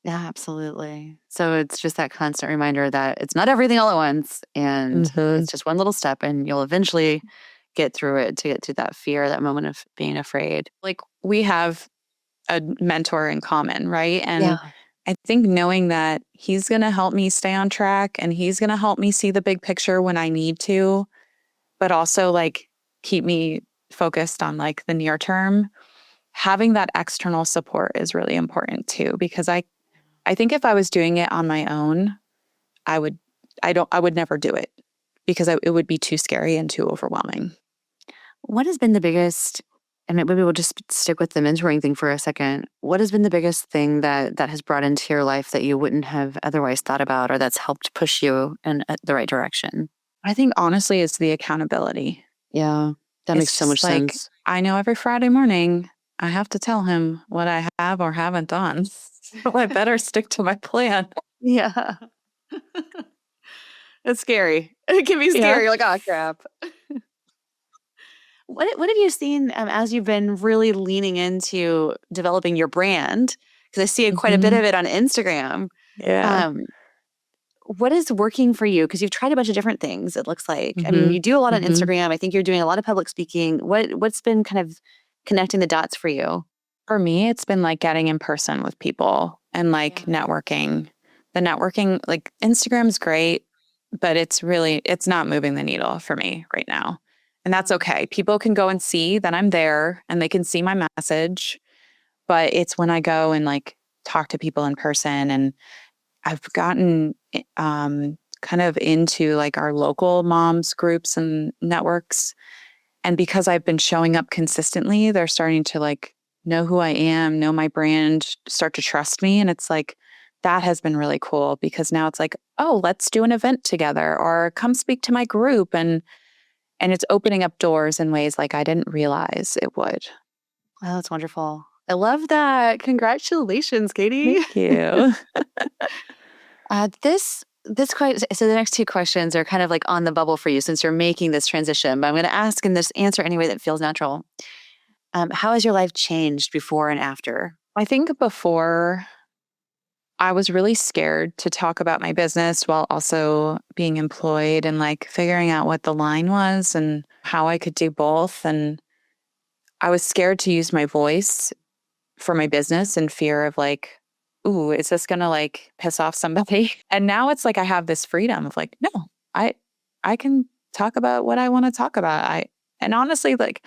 S2: Yeah, absolutely. So it's just that constant reminder that it's not everything all at once and it's just one little step and you'll eventually get through it to get to that fear, that moment of being afraid.
S1: Like we have a mentor in common, right? And
S2: Yeah.
S1: I think knowing that he's going to help me stay on track and he's going to help me see the big picture when I need to, but also like keep me focused on like the near term, having that external support is really important too, because I think if I was doing it on my own, I would never do it because it would be too scary and too overwhelming.
S2: What has been the biggest, and maybe we'll just stick with the mentoring thing for a second. What has been the biggest thing that has brought into your life that you wouldn't have otherwise thought about, or that's helped push you in the right direction?
S1: I think honestly, it's the accountability.
S2: Yeah, that makes
S1: It's
S2: so much
S1: just like,
S2: sense.
S1: I know every Friday morning I have to tell him what I have or haven't done. So I better stick to my plan.
S2: Yeah. It's scary. It can be
S1: Yeah.
S2: scary. You're like, oh, crap. What have you seen as you've been really leaning into developing your brand? Because I see quite a bit
S1: Mhm.
S2: of it on Instagram.
S1: Yeah.
S2: Um, what is working for you? Because you've tried a bunch of different things, it looks like. I mean,
S1: Mhm.
S2: you do a lot on
S1: Mhm.
S2: Instagram. I think you're doing a lot of public speaking. What's been kind of connecting the dots for you?
S1: For me, it's been like getting in person with people and like
S2: Yeah.
S1: networking. The networking, like Instagram's great, but it's not moving the needle for me right now. And that's okay. People can go and see that I'm there and they can see my message, but it's when I go and like talk to people in person. And I've gotten kind of into like our local moms groups and networks. And because I've been showing up consistently, they're starting to like know who I am, know my brand, start to trust me. And it's like, that has been really cool because now it's like, oh, let's do an event together or come speak to my group. And it's opening up doors in ways like I didn't realize it would.
S2: Oh, that's wonderful. I love that. Congratulations, Katie.
S1: Thank you.
S2: So the next two questions are kind of like on the bubble for you since you're making this transition. But I'm going to ask in this answer any way that feels natural. How has your life changed before and after?
S1: I think before I was really scared to talk about my business while also being employed and like figuring out what the line was and how I could do both. And I was scared to use my voice for my business in fear of like, ooh, is this gonna like piss off somebody? And now it's like I have this freedom of like, no, I I can talk about what I want to talk about. And honestly, like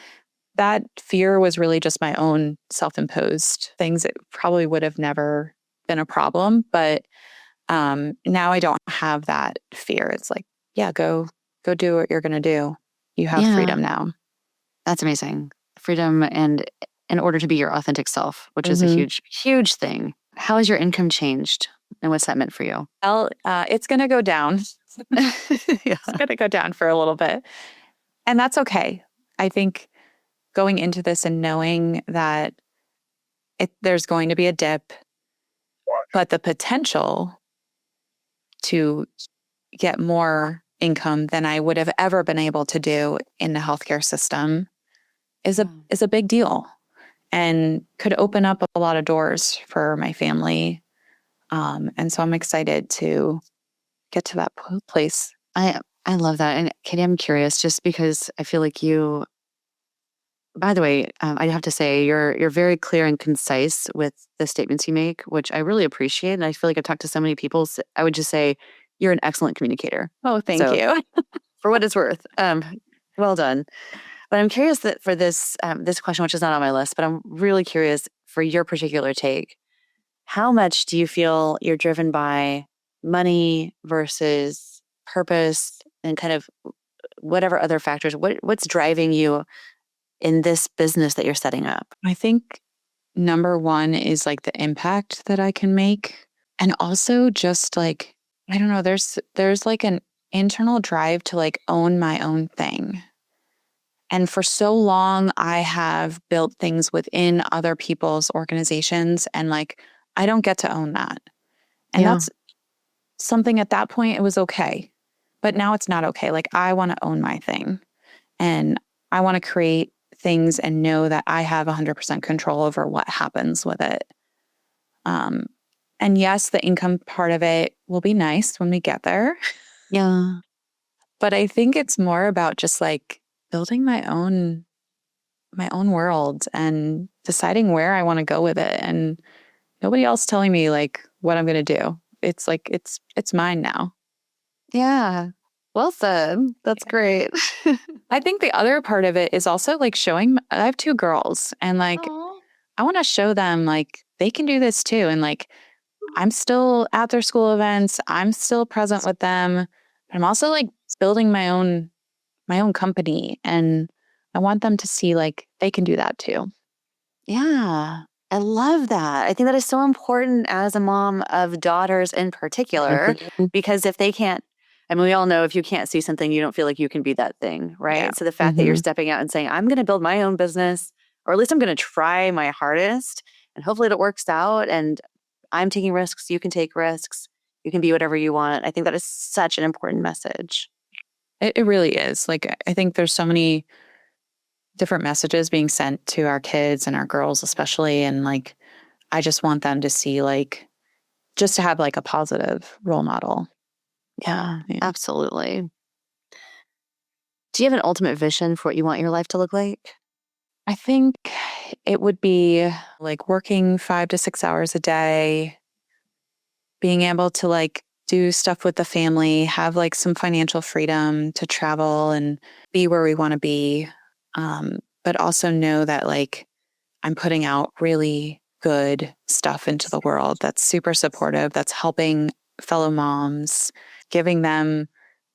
S1: that fear was really just my own self-imposed things. It probably would have never been a problem. But now I don't have that fear. It's like, yeah, go do what you're gonna do. You have
S2: Yeah,
S1: freedom now.
S2: that's amazing. Freedom and in order to be your authentic self, which is a
S1: Hmm.
S2: huge, huge thing. How has your income changed and what's that meant for you?
S1: Well, it's gonna go down.
S2: Yeah.
S1: It's gonna go down for a little bit. And that's okay. I think going into this and knowing that there's going to be a dip, but the potential to get more income than I would have ever been able to do in the healthcare system is a big deal and could open up a lot of doors for my family. And so I'm excited to get to that place.
S2: I love that. And Katie, I'm curious just because I feel like you, by the way, I have to say you're very clear and concise with the statements you make, which I really appreciate. And I feel like I've talked to so many people. I would just say you're an excellent communicator.
S1: Oh, thank
S2: So
S1: you.
S2: for what it's worth, well done. But I'm curious that for this question, which is not on my list, but I'm really curious for your particular take. How much do you feel you're driven by money versus purpose and kind of whatever other factors? What's driving you in this business that you're setting up?
S1: I think number one is like the impact that I can make. And also just like, I don't know, there's like an internal drive to like own my own thing. And for so long, I have built things within other people's organizations and like, I don't get to own that. And
S2: Yeah.
S1: that's something at that point, it was okay. But now it's not okay. Like, I want to own my thing and I want to create things and know that I have 100% control over what happens with it. Um, and yes, the income part of it will be nice when we get there.
S2: Yeah.
S1: But I think it's more about just like building my own world and deciding where I want to go with it and nobody else telling me like what I'm going to do. It's like it's mine now.
S2: Yeah. Well said. That's great.
S1: I think the other part of it is also like showing, I have two girls and like,
S2: Aw.
S1: I want to show them like they can do this too. And like, I'm still at their school events. I'm still present with them. But I'm also like building my own company. And I want them to see like they can do that too.
S2: Yeah, I love that. I think that is so important as a mom of daughters in particular, because if they can't, I mean, we all know if you can't see something, you don't feel like you can be that thing,
S1: Yeah.
S2: right? So the fact that you're stepping out and saying, I'm going to build my own business, or at least I'm going to try my hardest, and hopefully it works out. And I'm taking risks, you can take risks, you can be whatever you want. I think that is such an important message.
S1: It really is. Like, I think there's so many different messages being sent to our kids and our girls, especially. And like, I just want them to see, like, just to have like a positive role model.
S2: Yeah, absolutely. Do you have an ultimate vision for what you want your life to look like?
S1: I think it would be like working 5 to 6 hours a day, being able to like do stuff with the family, have like some financial freedom to travel and be where we want to be. But also know that like I'm putting out really good stuff into the world that's super supportive, that's helping fellow moms, giving them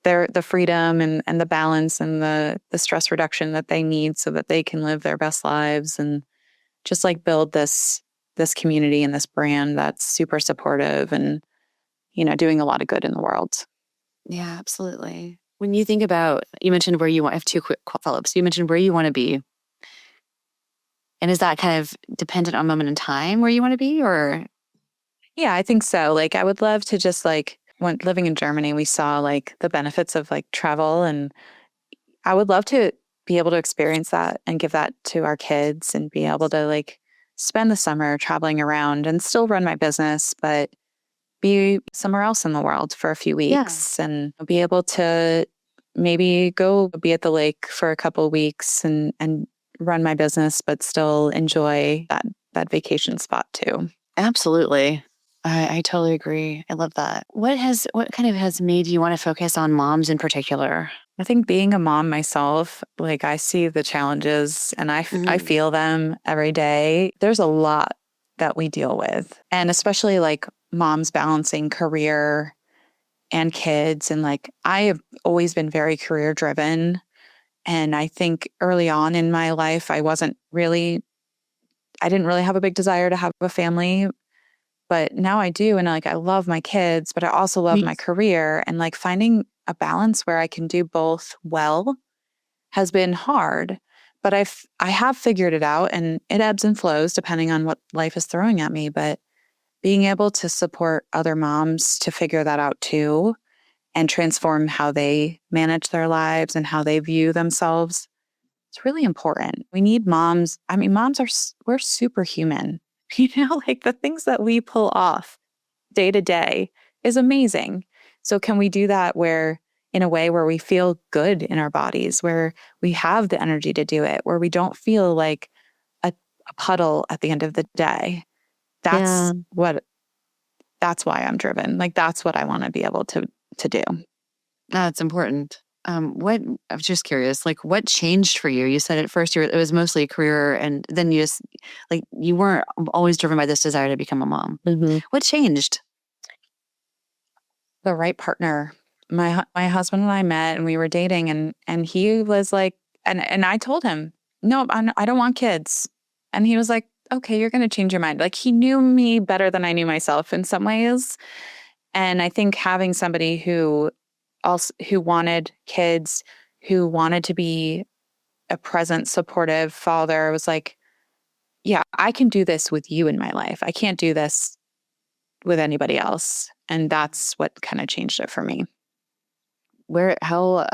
S1: the freedom and the balance and the stress reduction that they need so that they can live their best lives and just like build this community and this brand that's super supportive and doing a lot of good in the world.
S2: Yeah, absolutely. When you think about, you mentioned where you want, I have two quick follow-ups. You mentioned where you want to be. And is that kind of dependent on moment in time where you want to be or?
S1: Yeah, I think so. Like I would love to just like when living in Germany, we saw like the benefits of like travel and I would love to be able to experience that and give that to our kids and be able to like spend the summer traveling around and still run my business, but be somewhere else in the world for a few weeks and be able to maybe go be at the lake for a couple of weeks and run my business, but still enjoy that vacation spot too.
S2: Absolutely. I totally agree. I love that. What kind of has made you want to focus on moms in particular?
S1: I think being a mom myself, like I see the challenges and I feel them every day. There's a lot that we deal with. And especially like moms balancing career and kids. And like I have always been very career driven. And I think early on in my life, I didn't really have a big desire to have a family. But now I do. And like I love my kids, but I also love my career. And like finding a balance where I can do both well has been hard. But I have figured it out and it ebbs and flows depending on what life is throwing at me. But being able to support other moms to figure that out too and transform how they manage their lives and how they view themselves, it's really important. We need moms. I mean, we're superhuman. Like the things that we pull off day to day is amazing. So can we do that in a way where we feel good in our bodies, where we have the energy to do it, where we don't feel like a puddle at the end of the day? That's why I'm driven. Like that's what I want to be able to do.
S2: That's important. I was just curious, like what changed for you? You said at first it was mostly a career and then you just like you weren't always driven by this desire to become a mom. What changed?
S1: The right partner. My husband and I met and we were dating and he was like, and I told him, no, I don't want kids. And he was like, okay, you're going to change your mind. Like he knew me better than I knew myself in some ways. And I think having somebody who wanted kids, who wanted to be a present, supportive father was like, yeah, I can do this with you in my life. I can't do this with anybody else. And that's what kind of changed it for me.
S2: How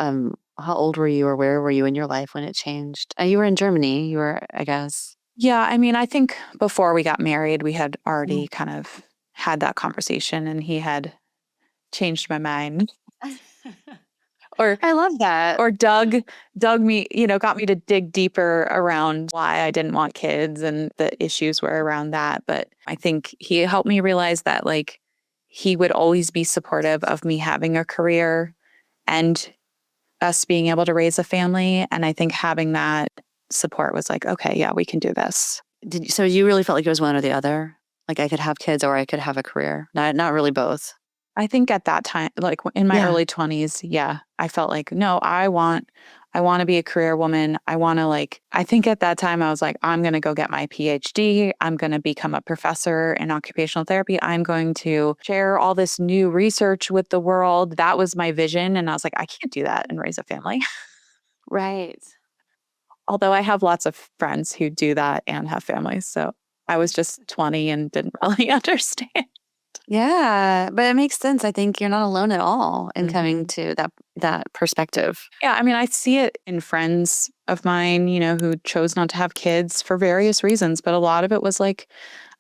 S2: old were you or where were you in your life when it changed? You were in Germany, I guess.
S1: Yeah, I mean, I think before we got married, we had already kind of had that conversation and he had changed my mind. Or
S2: I love that.
S1: Or dug me, got me to dig deeper around why I didn't want kids and the issues were around that. But I think he helped me realize that like he would always be supportive of me having a career and us being able to raise a family. And I think having that support was like, okay, yeah, we can do this.
S2: So you really felt like it was one or the other? Like I could have kids or I could have a career? Not really both.
S1: I think at that time, like in my early 20s, yeah, I felt like, no, I want to be a career woman. I think at that time I was like, I'm going to go get my PhD. I'm going to become a professor in occupational therapy. I'm going to share all this new research with the world. That was my vision. And I was like, I can't do that and raise a family.
S2: Right.
S1: Although I have lots of friends who do that and have families. So I was just 20 and didn't really understand.
S2: Yeah, but it makes sense. I think you're not alone at all in coming to that perspective.
S1: Yeah, I mean, I see it in friends of mine, who chose not to have kids for various reasons, but a lot of it was like,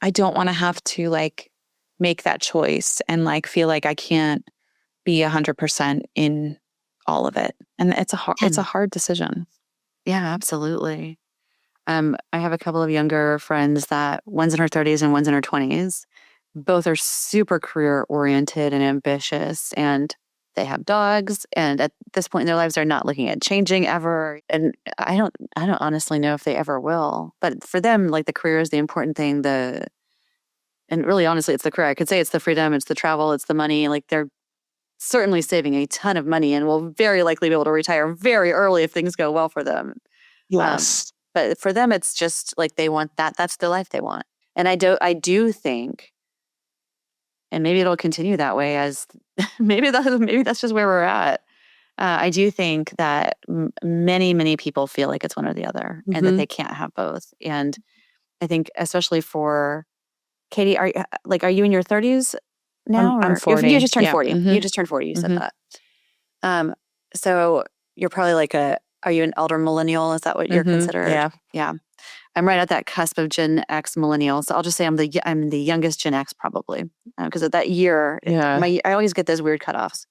S1: I don't want to have to like make that choice and like feel like I can't be 100% in all of it. And it's a hard decision.
S2: Yeah, absolutely. I have a couple of younger friends that one's in her 30s and one's in her 20s. Both are super career oriented and ambitious, and they have dogs. And at this point in their lives, they're not looking at changing ever. And I don't honestly know if they ever will. But for them, like the career is the important thing. And really, honestly, it's the career. I could say it's the freedom, it's the travel, it's the money. Like they're certainly saving a ton of money and will very likely be able to retire very early if things go well for them.
S1: Yes.
S2: But for them, it's just like they want that. That's the life they want. And I do think, and maybe it'll continue that way as maybe that's just where we're at. I do think that many, many people feel like it's one or the other and that they can't have both. And I think especially for Katie, are you in your 30s now?
S1: I'm 40.
S2: You just turned 40.
S1: Mm-hmm.
S2: You just turned 40. You said that. So you're probably are you an elder millennial? Is that what you're considered?
S1: Yeah.
S2: Yeah. I'm right at that cusp of Gen X millennial. So I'll just say I'm the youngest Gen X probably because of that year.
S1: Yeah.
S2: I always get those weird cutoffs.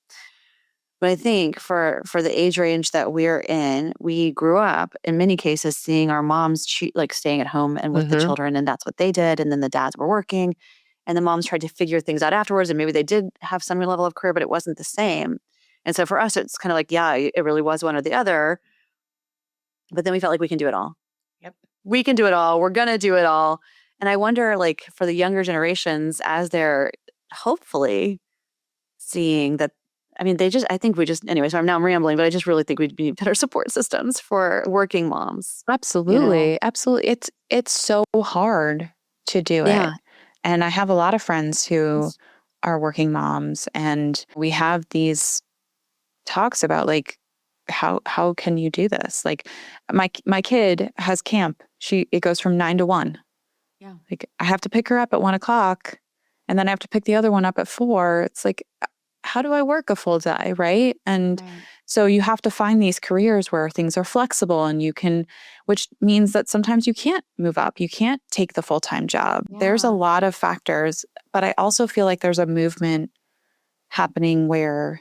S2: But I think for the age range that we're in, we grew up in many cases seeing our moms staying at home and with the children, and that's what they did. And then the dads were working, and the moms tried to figure things out afterwards. And maybe they did have some level of career, but it wasn't the same. And so for us, it's kind of like, yeah, it really was one or the other. But then we felt like we can do it all.
S1: Yep. We
S2: can do it all. We're going to do it all. And I wonder, like, for the younger generations, as they're hopefully seeing that, I mean, anyway, so I'm rambling, but I just really think we'd need better support systems for working moms.
S1: Absolutely. Absolutely. It's so hard to do it. And I have a lot of friends who are working moms, and we have these talks about like, how can you do this? Like my kid has camp. It goes from 9 to 1.
S2: Yeah.
S1: Like I have to pick her up at 1:00 and then I have to pick the other one up at 4. It's like, how do I work a full day? Right. And so you have to find these careers where things are flexible and which means that sometimes you can't move up. You can't take the full-time job. Yeah. There's a lot of factors, but I also feel like there's a movement happening where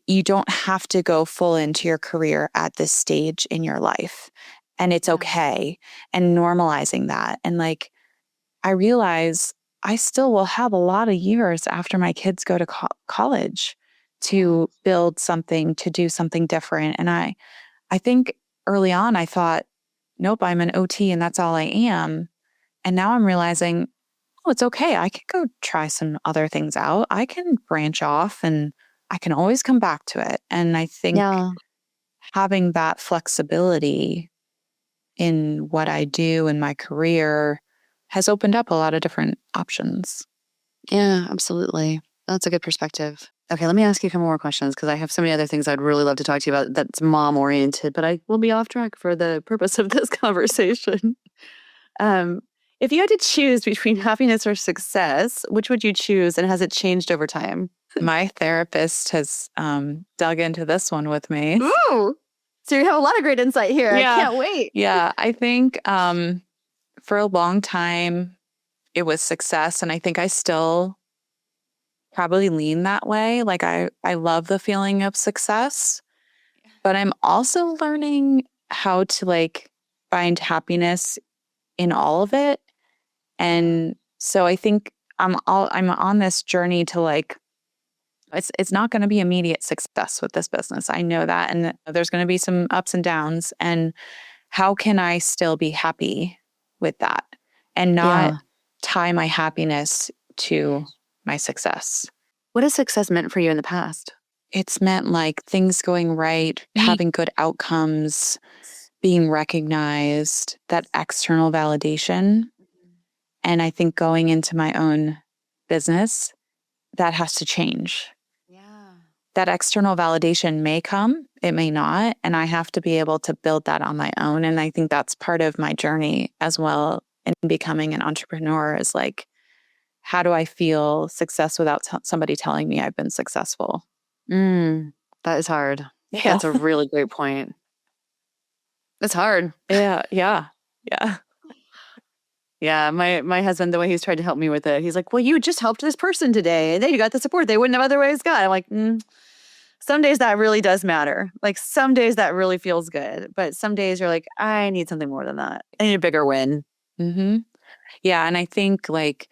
S1: you don't have to go full into your career at this stage in your life. And it's okay. And normalizing that. And like, I realize I still will have a lot of years after my kids go to college to build something, to do something different. And I think early on I thought, nope, I'm an OT and that's all I am. And now I'm realizing, oh, it's okay. I can go try some other things out. I can branch off and I can always come back to it. And I think having that flexibility in what I do in my career has opened up a lot of different options.
S2: Yeah, absolutely. That's a good perspective. Okay, let me ask you a couple more questions because I have so many other things I'd really love to talk to you about that's mom oriented, but I will be off track for the purpose of this conversation. If you had to choose between happiness or success, which would you choose, and has it changed over time?
S1: My therapist has dug into this one with me.
S2: Ooh! So you have a lot of great insight here. Yeah. I can't wait.
S1: Yeah, I think for a long time it was success, and I think I still probably lean that way. Like I love the feeling of success, but I'm also learning how to like find happiness in all of it. And so I think I'm on this journey to like It's not going to be immediate success with this business. I know that. And there's going to be some ups and downs. And how can I still be happy with that and not
S2: Yeah.
S1: tie my happiness to my success?
S2: What has success meant for you in the past?
S1: It's meant like things going right, having good outcomes, being recognized, that external validation. And I think going into my own business, that has to change.
S2: Yeah.
S1: That external validation may come, it may not. And I have to be able to build that on my own. And I think that's part of my journey as well in becoming an entrepreneur is like, how do I feel success without somebody telling me I've been successful?
S2: That is hard.
S1: Yeah.
S2: That's a really great point. It's hard.
S1: Yeah.
S2: Yeah, my husband, the way he's tried to help me with it, he's like, well, you just helped this person today and they got the support they wouldn't have otherwise got. I'm like, some days that really does matter. Like some days that really feels good. But some days you're like, I need something more than that. I need a bigger win.
S1: Mm-hmm. Yeah. And I think like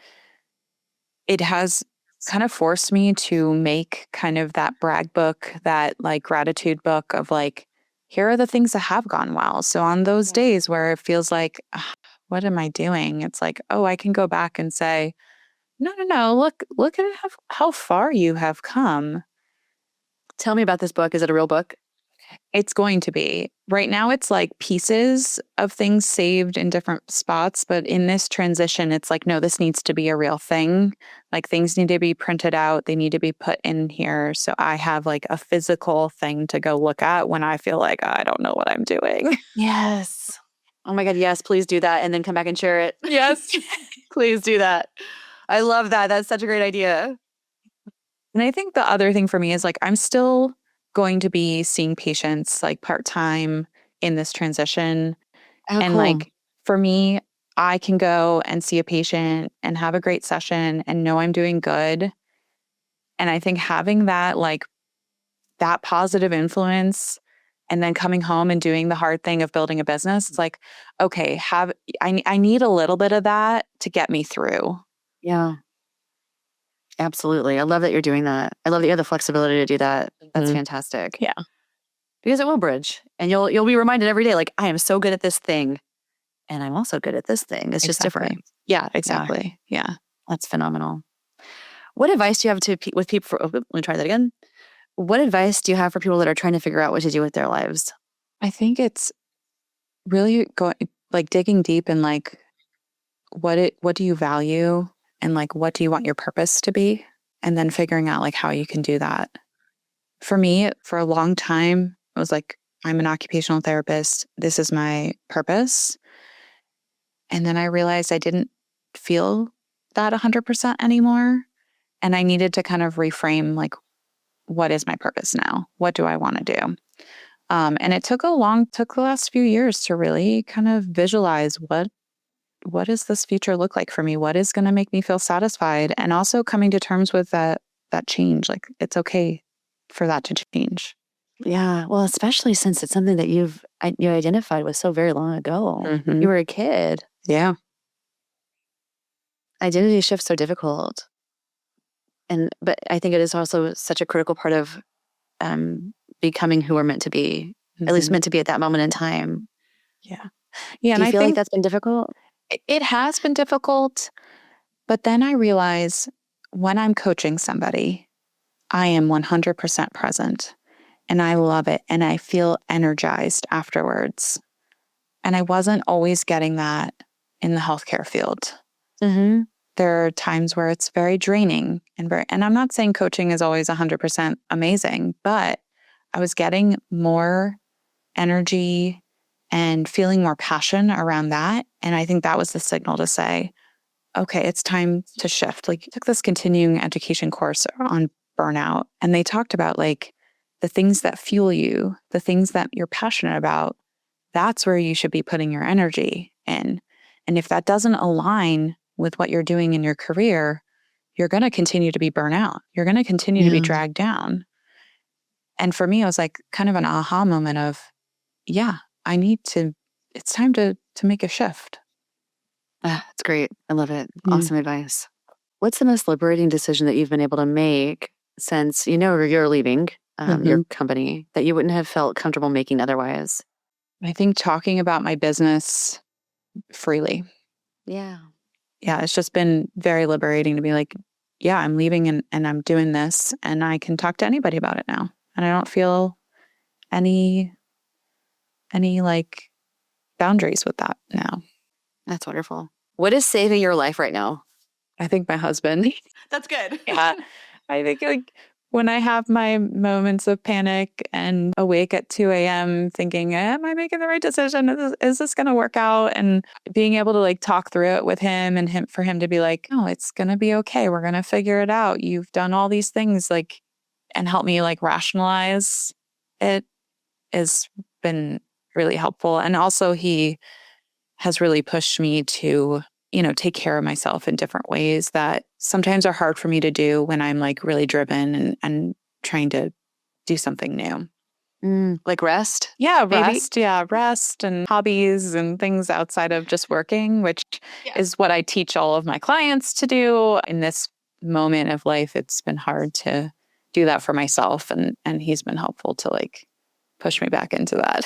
S1: it has kind of forced me to make kind of that brag book, that like gratitude book of like, here are the things that have gone well. So on those days where it feels like, what am I doing? It's like, oh, I can go back and say, no, look at how far you have come.
S2: Tell me about this book. Is it a real book?
S1: It's going to be. Right now, it's like pieces of things saved in different spots. But in this transition, it's like, no, this needs to be a real thing. Like things need to be printed out. They need to be put in here. So I have like a physical thing to go look at when I feel like I don't know what I'm doing.
S2: Yes. Oh my God. Yes. Please do that. And then come back and share it.
S1: Yes.
S2: Please do that. I love that. That's such a great idea.
S1: And I think the other thing for me is like, I'm still going to be seeing patients like part-time in this transition.
S2: Oh,
S1: And
S2: cool.
S1: like for me, I can go and see a patient and have a great session and know I'm doing good. And I think having that like that positive influence and then coming home and doing the hard thing of building a business, it's like, okay, I need a little bit of that to get me through.
S2: Yeah. Absolutely. I love that you're doing that. I love that you have the flexibility to do that. That's fantastic.
S1: Yeah.
S2: Because it will bridge. And you'll be reminded every day, like, I am so good at this thing. And I'm also good at this thing. It's just different.
S1: Yeah, exactly. Yeah.
S2: That's phenomenal. What advice do you have with people let me try that again. What advice do you have for people that are trying to figure out what to do with their lives?
S1: I think it's really digging deep in like what do you value and like what do you want your purpose to be, and then figuring out like how you can do that. For me, for a long time, it was like, I'm an occupational therapist. This is my purpose. And then I realized I didn't feel that 100% anymore. And I needed to kind of reframe like, what is my purpose now? What do I want to do? And it took the last few years to really kind of visualize what does this future look like for me? What is going to make me feel satisfied? And also coming to terms with that change. Like it's okay for that to change.
S2: Yeah. Well, especially since it's something that you identified with so very long ago.
S1: Mm-hmm.
S2: You were a kid.
S1: Yeah.
S2: Identity shifts are difficult. But I think it is also such a critical part of becoming who we're meant to be, at least meant to be at that moment in time.
S1: Yeah. Yeah.
S2: Do
S1: and
S2: you feel like that's been difficult?
S1: It has been difficult, but then I realize when I'm coaching somebody, I am 100% present and I love it. And I feel energized afterwards. And I wasn't always getting that in the healthcare field.
S2: Mm-hmm.
S1: There are times where it's very draining and I'm not saying coaching is always 100% amazing, but I was getting more energy and feeling more passion around that. And I think that was the signal to say, okay, it's time to shift. Like, you took this continuing education course on burnout, and they talked about like the things that fuel you, the things that you're passionate about. That's where you should be putting your energy in. And if that doesn't align with what you're doing in your career, you're going to continue to be burnt out. You're going to continue to be dragged down. And for me, it was like kind of an aha moment of, yeah, it's time to make a shift.
S2: That's great. I love it. Awesome advice. What's the most liberating decision that you've been able to make since you're leaving your company that you wouldn't have felt comfortable making otherwise?
S1: I think talking about my business freely.
S2: Yeah.
S1: Yeah, it's just been very liberating to be like, yeah, I'm leaving and I'm doing this and I can talk to anybody about it now. And I don't feel any like boundaries with that now.
S2: That's wonderful. What is saving your life right now?
S1: I think my husband.
S2: That's good.
S1: Yeah. I think like when I have my moments of panic and awake at 2 a.m. thinking, am I making the right decision? Is this going to work out? And being able to like talk through it with him and for him to be like, no, it's going to be okay. We're going to figure it out. You've done all these things like, and help me like rationalize it has been really helpful. And also he has really pushed me to, take care of myself in different ways that sometimes are hard for me to do when I'm like really driven and trying to do something new.
S2: Like rest?
S1: Yeah,
S2: maybe?
S1: rest. Yeah, rest and hobbies and things outside of just working, which is what I teach all of my clients to do. In this moment of life, it's been hard to do that for myself. And he's been helpful to like push me back into that.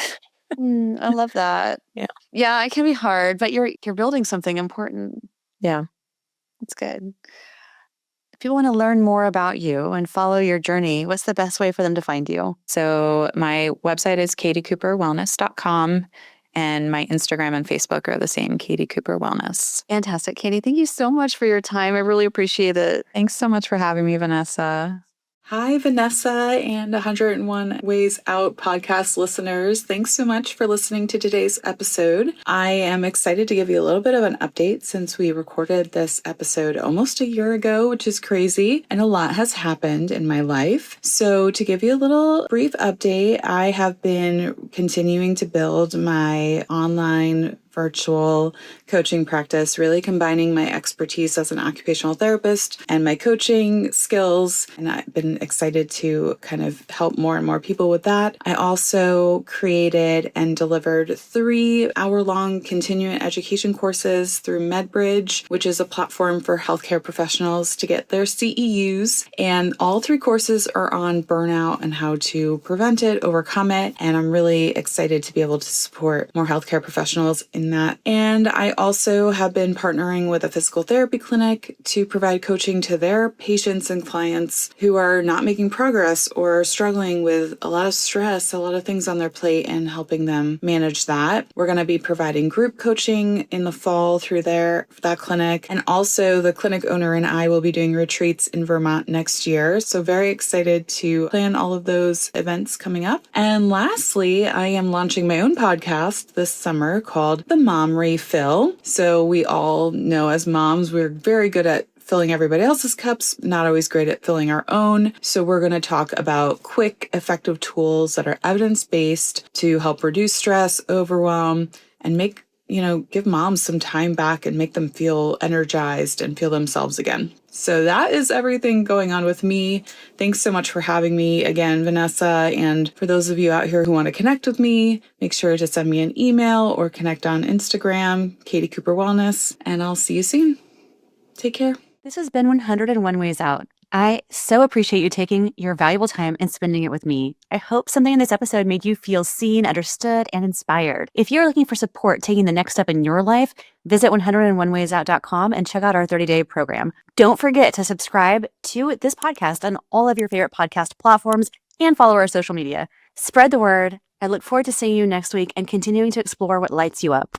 S2: I love that.
S1: Yeah.
S2: Yeah, it can be hard, but you're building something important.
S1: Yeah.
S2: That's good. If people want to learn more about you and follow your journey, what's the best way for them to find you?
S1: So my website is katiecooperwellness.com and my Instagram and Facebook are the same, Katie Cooper Wellness.
S2: Fantastic, Katie. Thank you so much for your time. I really appreciate it.
S1: Thanks so much for having me, Vanessa.
S4: Hi, Vanessa and 101 Ways Out podcast listeners. Thanks so much for listening to today's episode. I am excited to give you a little bit of an update since we recorded this episode almost a year ago, which is crazy, and a lot has happened in my life. So to give you a little brief update, I have been continuing to build my online virtual coaching practice, really combining my expertise as an occupational therapist and my coaching skills. And I've been excited to kind of help more and more people with that. I also created and delivered 3-hour-long continuing education courses through MedBridge, which is a platform for healthcare professionals to get their CEUs. And all 3 courses are on burnout and how to prevent it, overcome it. And I'm really excited to be able to support more healthcare professionals in that. And I also have been partnering with a physical therapy clinic to provide coaching to their patients and clients who are not making progress or struggling with a lot of stress, a lot of things on their plate, and helping them manage that. We're going to be providing group coaching in the fall through that clinic. And also the clinic owner and I will be doing retreats in Vermont next year. So very excited to plan all of those events coming up. And lastly, I am launching my own podcast this summer called The Mom Refill. So we all know as moms, we're very good at filling everybody else's cups, not always great at filling our own. So we're going to talk about quick, effective tools that are evidence-based to help reduce stress, overwhelm, and give moms some time back and make them feel energized and feel themselves again. So that is everything going on with me. Thanks so much for having me again, Vanessa. And for those of you out here who want to connect with me, make sure to send me an email or connect on Instagram, Katie Cooper Wellness, and I'll see you soon. Take care.
S3: This has been 101 Ways Out. I so appreciate you taking your valuable time and spending it with me. I hope something in this episode made you feel seen, understood, and inspired. If you're looking for support taking the next step in your life, visit 101waysout.com and check out our 30-day program. Don't forget to subscribe to this podcast on all of your favorite podcast platforms and follow our social media. Spread the word. I look forward to seeing you next week and continuing to explore what lights you up.